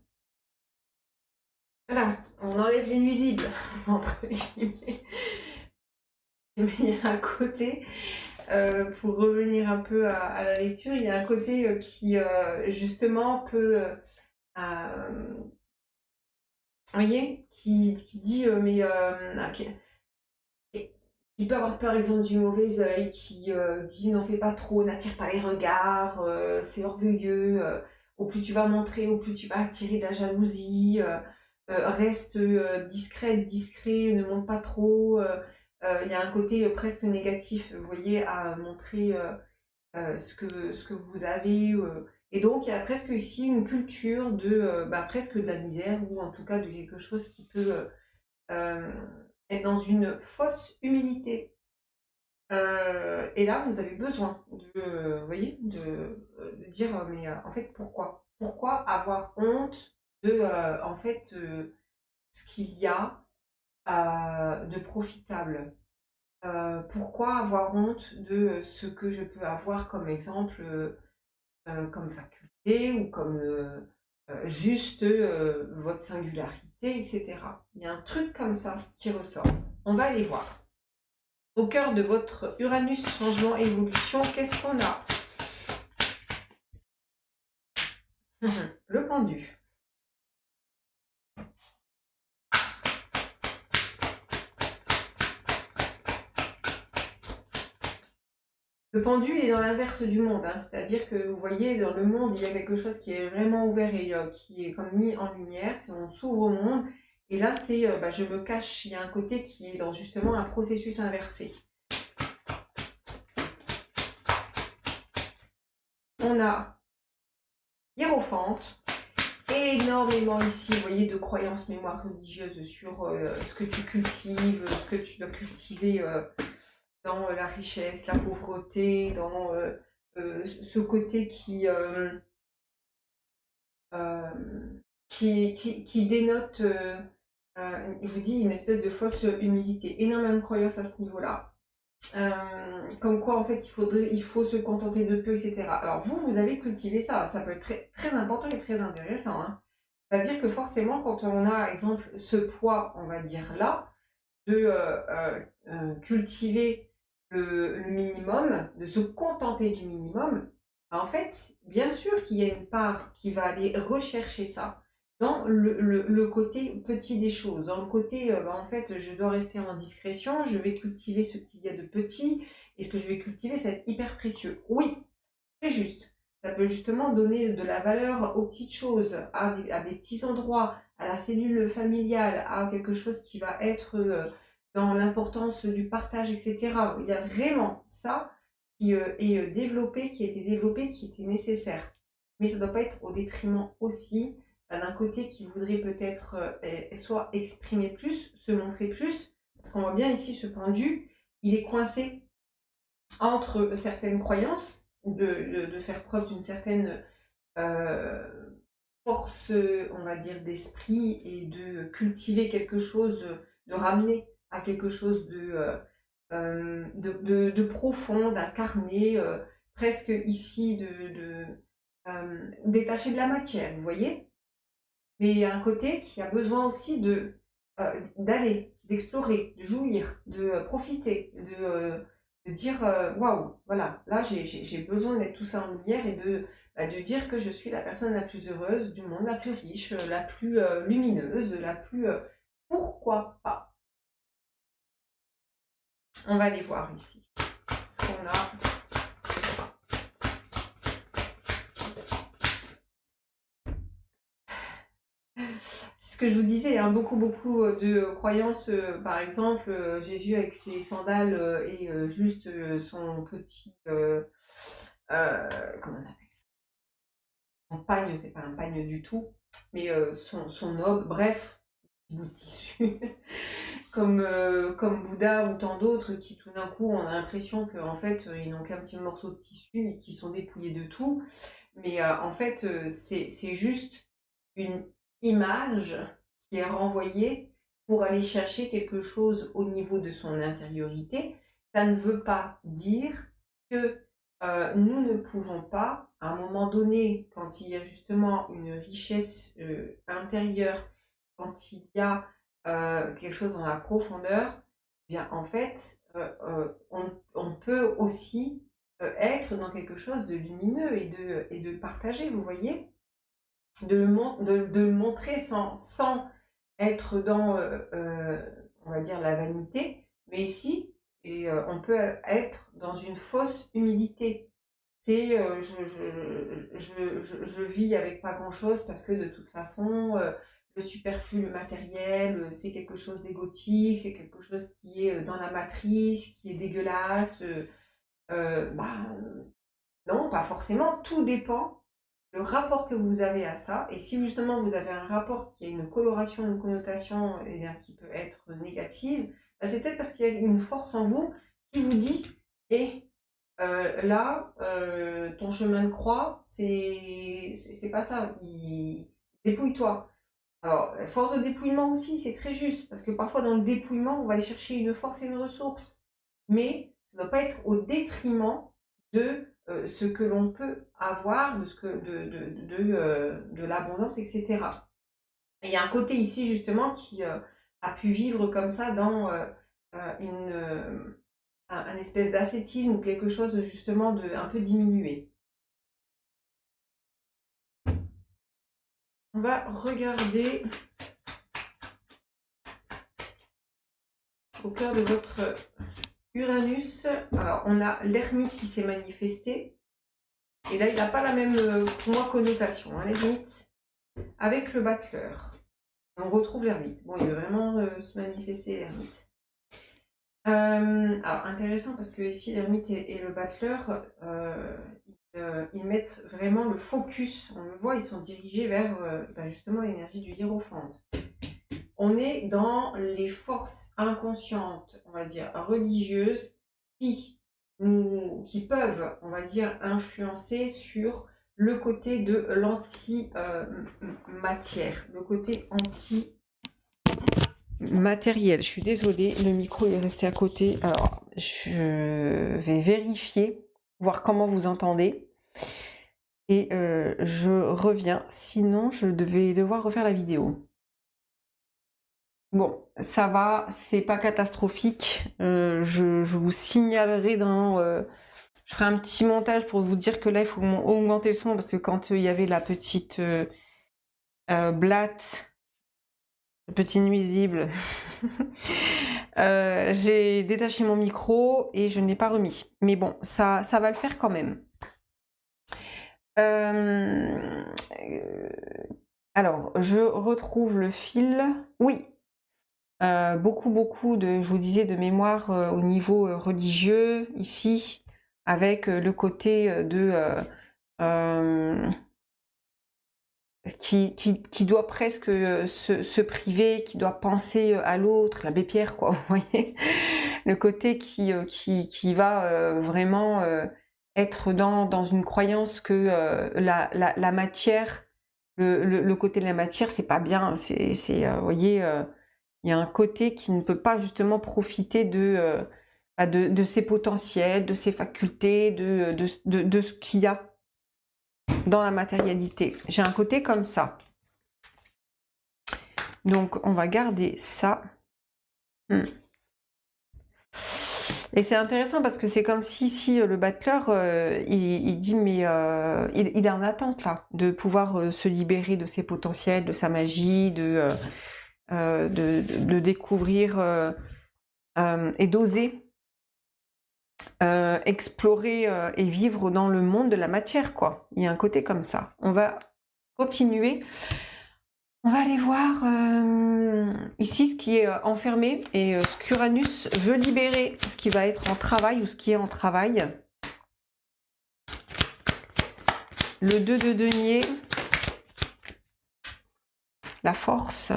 Voilà, on enlève les nuisibles, entre guillemets. Mais il y a un côté, pour revenir un peu à la lecture, il y a un côté qui, justement, peut... vous voyez, qui dit, qui peut avoir par exemple du mauvais œil, qui dit n'en fais pas trop, n'attire pas les regards, c'est orgueilleux, au plus tu vas montrer, au plus tu vas attirer de la jalousie, reste discrète, discret, ne montre pas trop. Il y a un côté presque négatif, vous voyez, à montrer ce que vous avez. Et donc il y a presque ici une culture de presque de la misère, ou en tout cas de quelque chose qui peut être dans une fausse humilité. Et là, vous avez besoin de, vous voyez, de dire, mais en fait, pourquoi? Pourquoi avoir honte de, en fait, ce qu'il y a de profitable? Pourquoi avoir honte de ce que je peux avoir comme exemple, comme faculté ou comme juste votre singularité, etc. Il y a un truc comme ça qui ressort. On va aller voir. Au cœur de votre Uranus changement évolution, qu'est-ce qu'on a? Le pendu. Le pendu, il est dans l'inverse du monde, hein. C'est-à-dire que vous voyez, dans le monde, il y a quelque chose qui est vraiment ouvert et qui est comme mis en lumière, c'est on s'ouvre au monde, et là c'est je me cache, il y a un côté qui est dans justement un processus inversé. On a Hiérophante, énormément ici, vous voyez, de croyances, mémoire religieuse sur ce que tu cultives, ce que tu dois cultiver dans la richesse, la pauvreté, dans ce côté qui dénote, je vous dis, une espèce de fausse humilité. Énormément de croyances à ce niveau-là. Comme quoi, en fait, il faut se contenter de peu, etc. Alors vous avez cultivé ça. Ça peut être très, très important et très intéressant. Hein. C'est-à-dire que forcément, quand on a, par exemple, ce poids, on va dire là, de cultiver le minimum, de se contenter du minimum, en fait, bien sûr qu'il y a une part qui va aller rechercher ça dans le côté petit des choses, dans le côté, en fait, je dois rester en discrétion, je vais cultiver ce qu'il y a de petit, et ce que je vais cultiver, ça va être hyper précieux. Oui, c'est juste. Ça peut justement donner de la valeur aux petites choses, à des petits endroits, à la cellule familiale, à quelque chose qui va être dans l'importance du partage, etc. Il y a vraiment ça qui est développé, qui a été développé, qui était nécessaire. Mais ça ne doit pas être au détriment aussi d'un côté qui voudrait peut-être soit exprimer plus, se montrer plus, parce qu'on voit bien ici ce pendu, il est coincé entre certaines croyances, de faire preuve d'une certaine force, on va dire, d'esprit et de cultiver quelque chose, de ramener à quelque chose de profond, d'incarné, presque ici détaché de la matière, vous voyez? Mais il y a un côté qui a besoin aussi d'aller, d'explorer, de jouir, de profiter, de dire waouh, voilà, là j'ai besoin de mettre tout ça en lumière et de dire que je suis la personne la plus heureuse du monde, la plus riche, la plus lumineuse, la plus. Pourquoi pas? On va aller voir ici ce qu'on a. ce que je vous disais, hein, beaucoup de croyances, par exemple, Jésus avec ses sandales et juste son petit, comment on appelle ça? Son pagne, c'est pas un pagne du tout, mais son aube, bref, bout de tissu, comme Bouddha ou tant d'autres qui tout d'un coup on a l'impression qu'en fait ils n'ont qu'un petit morceau de tissu et qu'ils sont dépouillés de tout. Mais en fait c'est juste une image qui est renvoyée pour aller chercher quelque chose au niveau de son intériorité. Ça ne veut pas dire que nous ne pouvons pas, à un moment donné, quand il y a justement une richesse intérieure, quand il y a quelque chose dans la profondeur, eh bien en fait, on peut aussi être dans quelque chose de lumineux et de partager, vous voyez, de le montrer sans être dans, on va dire, la vanité, mais ici, on peut être dans une fausse humilité. C'est je vis avec pas grand-chose parce que de toute façon, le superflu, le matériel, c'est quelque chose d'égotique, c'est quelque chose qui est dans la matrice, qui est dégueulasse. Bah, non, pas forcément, tout dépend le rapport que vous avez à ça. Et si justement vous avez un rapport qui a une coloration, une connotation eh bien, qui peut être négative, bah, c'est peut-être parce qu'il y a une force en vous qui vous dit, et là, ton chemin de croix, c'est pas ça. Dépouille-toi. Alors, force de dépouillement aussi, c'est très juste, parce que parfois dans le dépouillement, on va aller chercher une force et une ressource. Mais ça ne doit pas être au détriment de ce que l'on peut avoir, de l'abondance, etc. Et il y a un côté ici, justement, qui a pu vivre comme ça dans un espèce d'ascétisme ou quelque chose, justement, de un peu diminué. On va regarder au cœur de votre Uranus. Alors, on a l'ermite qui s'est manifesté. Et là, il n'a pas la même, pour moi, connotation, hein, l'ermite, avec le battleur. On retrouve l'ermite. Bon, il veut vraiment se manifester, l'ermite. Alors, intéressant parce que ici, l'ermite et le battleur, ils mettent vraiment le focus. On le voit, ils sont dirigés vers justement l'énergie du hiérophante. On est dans les forces inconscientes, on va dire, religieuses, qui peuvent, on va dire, influencer sur le côté de l'anti-matière, le côté anti-matériel. Je suis désolée, le micro est resté à côté. Alors, je vais vérifier, voir comment vous entendez. Et je reviens, sinon je vais devoir refaire la vidéo. Bon, ça va, c'est pas catastrophique. Je vous signalerai dans... je ferai un petit montage pour vous dire que là, il faut augmenter le son parce que quand il y avait la petite blatte, le petit nuisible, j'ai détaché mon micro et je ne l'ai pas remis. Mais bon, ça va le faire quand même. Alors, je retrouve le fil. Oui. Beaucoup de, je vous disais, de mémoire au niveau religieux ici, avec le côté qui doit presque se priver, qui doit penser à l'autre, l'abbé Pierre, quoi, vous voyez, le côté qui va vraiment être dans une croyance que la matière, le côté de la matière, c'est pas bien, vous voyez, il y a un côté qui ne peut pas justement profiter de ses potentiels, de ses facultés, de ce qu'il y a dans la matérialité. J'ai un côté comme ça. Donc, on va garder ça. Et c'est intéressant parce que c'est comme si le battleur, il dit, mais il est en attente là, de pouvoir se libérer de ses potentiels, de sa magie, de découvrir et d'oser explorer et vivre dans le monde de la matière, quoi. Il y a un côté comme ça. On va continuer. On va aller voir ici ce qui est enfermé et ce qu'Uranus veut libérer, ce qui va être en travail ou ce qui est en travail. Le 2 de denier, la force.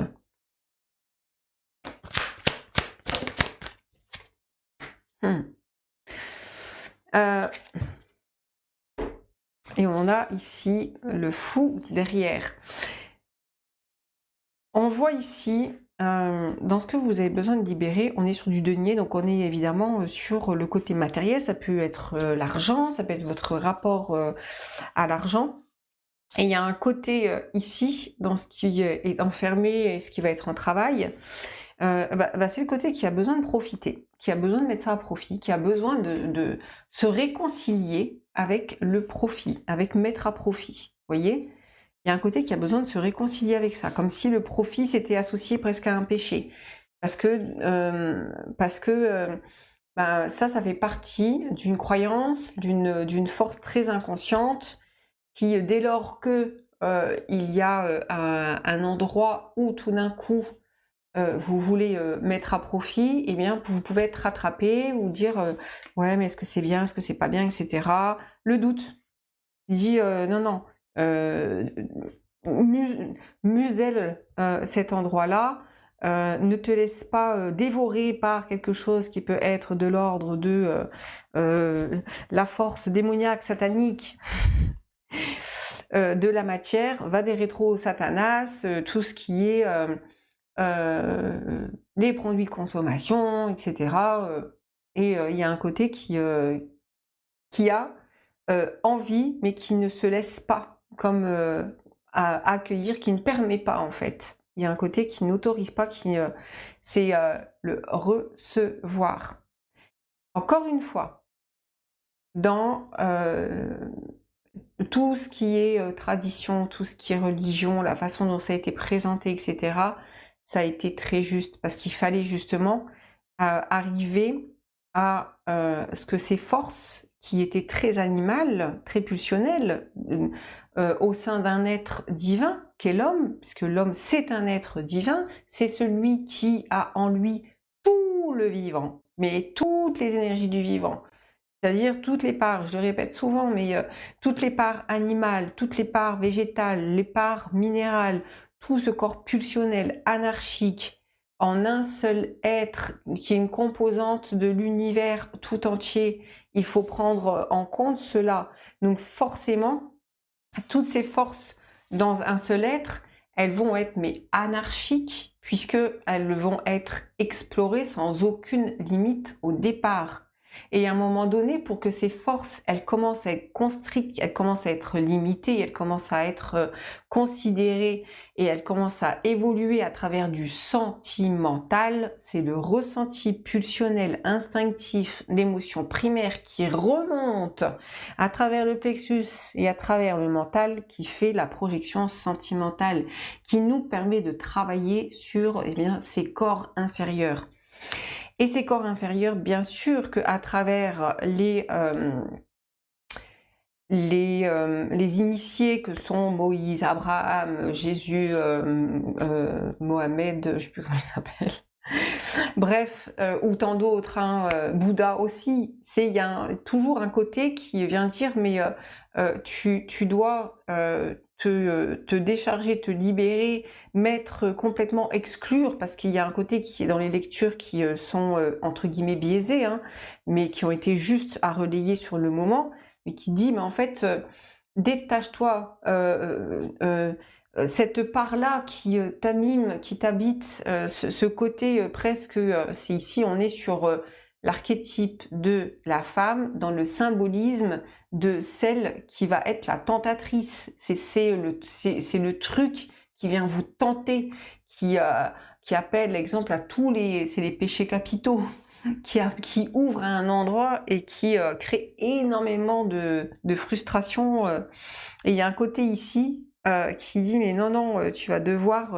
Et on a ici le fou derrière. On voit ici, dans ce que vous avez besoin de libérer, on est sur du denier, donc on est évidemment sur le côté matériel, ça peut être l'argent, ça peut être votre rapport à l'argent. Et il y a un côté ici, dans ce qui est enfermé et ce qui va être en travail, c'est le côté qui a besoin de profiter, qui a besoin de mettre ça à profit, qui a besoin de se réconcilier avec le profit, avec mettre à profit, vous voyez? Il y a un côté qui a besoin de se réconcilier avec ça, comme si le profit s'était associé presque à un péché. Parce que ça fait partie d'une croyance, d'une force très inconsciente, qui dès lors que il y a un endroit où tout d'un coup vous voulez mettre à profit, eh bien vous pouvez être rattrapé ou dire ouais mais est-ce que c'est bien, est-ce que c'est pas bien, etc. Le doute. Il dit non, non, muselle cet endroit-là, ne te laisse pas dévorer par quelque chose qui peut être de l'ordre de la force démoniaque, satanique de la matière, va des rétro-satanas, tout ce qui est les produits de consommation, etc. Et il y a un côté qui a envie, mais qui ne se laisse pas comme à accueillir, qui ne permet pas en fait. Il y a un côté qui n'autorise pas, c'est le recevoir. Encore une fois, dans tout ce qui est tradition, tout ce qui est religion, la façon dont ça a été présenté, etc., ça a été très juste, parce qu'il fallait justement arriver à ce que ces forces qui étaient très animales, très pulsionnelles, au sein d'un être divin qu'est l'homme, puisque l'homme c'est un être divin, c'est celui qui a en lui tout le vivant, mais toutes les énergies du vivant. C'est-à-dire toutes les parts, je le répète souvent, mais toutes les parts animales, toutes les parts végétales, les parts minérales, tout ce corps pulsionnel, anarchique, en un seul être, qui est une composante de l'univers tout entier, il faut prendre en compte cela. Donc forcément, toutes ces forces dans un seul être, elles vont être mais anarchiques, puisqu'elles vont être explorées sans aucune limite au départ. Et à un moment donné, pour que ces forces, elles commencent à être constrictes, elles commencent à être limitées, elles commencent à être considérées et elles commencent à évoluer à travers du sentimental, c'est le ressenti pulsionnel, instinctif, l'émotion primaire qui remonte à travers le plexus et à travers le mental qui fait la projection sentimentale, qui nous permet de travailler sur ces corps inférieurs. Et ces corps inférieurs, bien sûr qu'à travers les initiés que sont Moïse, Abraham, Jésus, Mohamed, je ne sais plus comment il s'appelle, bref, ou tant d'autres, hein, Bouddha aussi, il y a toujours un côté qui vient dire mais tu dois te décharger, te libérer, mettre complètement exclure, parce qu'il y a un côté qui est dans les lectures qui sont entre guillemets biaisées, hein, mais qui ont été juste à relayer sur le moment, mais qui dit mais en fait détache-toi, cette part-là qui t'anime, qui t'habite, ce côté presque, c'est ici on est sur l'archétype de la femme, dans le symbolisme de celle qui va être la tentatrice. C'est le truc qui vient vous tenter, qui appelle l'exemple à tous c'est les péchés capitaux, qui ouvre à un endroit et qui crée énormément de frustration. Et il y a un côté ici qui dit mais non, non, tu vas devoir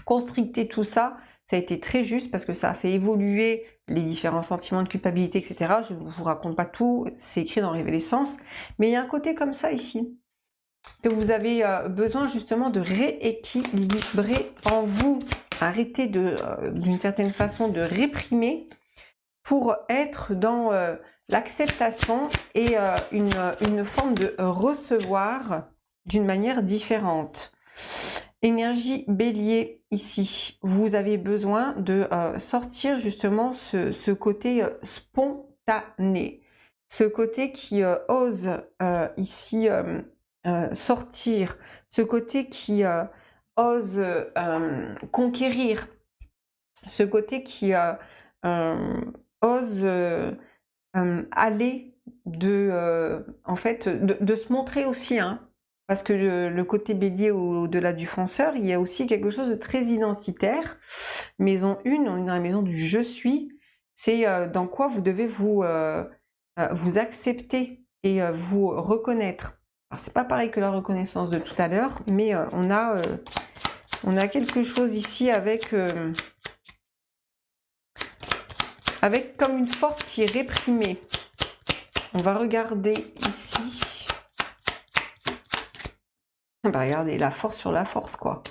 constricter tout ça. Ça a été très juste parce que ça a fait évoluer les différents sentiments de culpabilité, etc. Je ne vous raconte pas tout, c'est écrit dans Révélessence, mais il y a un côté comme ça ici. que vous avez besoin justement de rééquilibrer en vous. Arrêtez d'une certaine façon de réprimer pour être dans l'acceptation et une forme de recevoir d'une manière différente. Énergie bélier ici, vous avez besoin de sortir justement ce côté spontané, ce côté qui ose ici sortir, ce côté qui ose conquérir, ce côté qui ose aller en fait, de se montrer aussi, hein, parce que le côté bélier au-delà du fonceur, il y a aussi quelque chose de très identitaire. Maison 1, on est dans la maison du je suis, c'est dans quoi vous devez vous accepter et vous reconnaître. Alors c'est pas pareil que la reconnaissance de tout à l'heure, mais on a quelque chose ici avec comme une force qui est réprimée. On va regarder ici. On va regarder la force sur la force, quoi.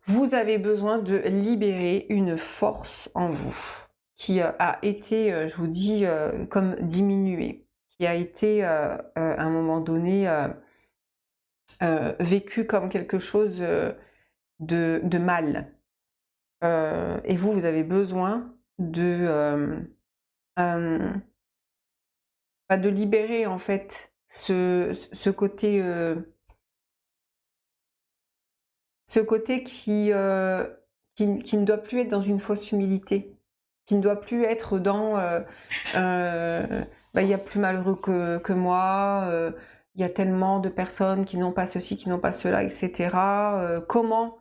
Vous avez besoin de libérer une force en vous qui a été, je vous dis, comme diminuée, qui a été à un moment donné vécu comme quelque chose de mal. Et vous avez besoin de libérer en fait ce côté qui ne doit plus être dans une fausse humilité, qui ne doit plus être dans il y a plus malheureux que moi, il y a tellement de personnes qui n'ont pas ceci, qui n'ont pas cela, etc. Comment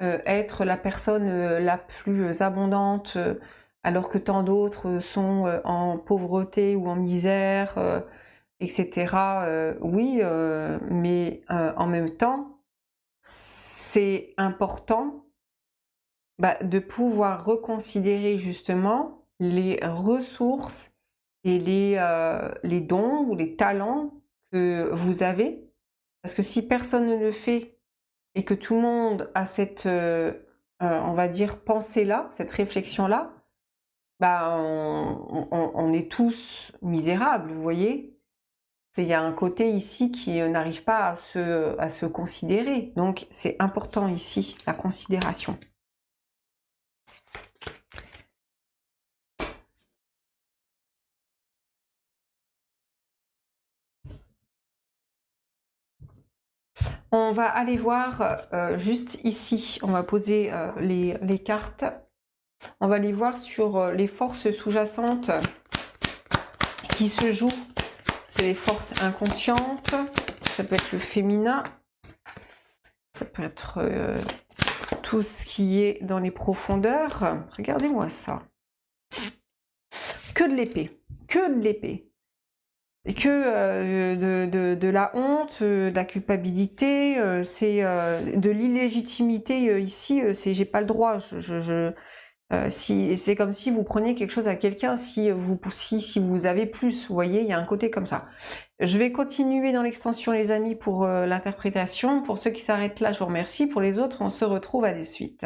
être la personne la plus abondante alors que tant d'autres sont en pauvreté ou en misère, etc. Oui, mais en même temps, c'est important de pouvoir reconsidérer justement les ressources et les dons ou les talents que vous avez. Parce que si personne ne le fait et que tout le monde a cette, on va dire, pensée-là, cette réflexion-là, on est tous misérables, vous voyez. Il y a un côté ici qui n'arrive pas à se considérer. Donc c'est important ici, la considération. On va aller voir juste ici, on va poser les cartes. On va aller voir sur les forces sous-jacentes qui se jouent. C'est les forces inconscientes. Ça peut être le féminin. Ça peut être tout ce qui est dans les profondeurs. Regardez-moi ça. Que de l'épée. Que de l'épée. Et que de la honte, de la culpabilité, c'est de l'illégitimité ici, c'est j'ai pas le droit. Si, c'est comme si vous preniez quelque chose à quelqu'un, si vous avez plus, vous voyez, il y a un côté comme ça. Je vais continuer dans l'extension les amis pour l'interprétation. Pour ceux qui s'arrêtent là, je vous remercie. Pour les autres, on se retrouve à de suite.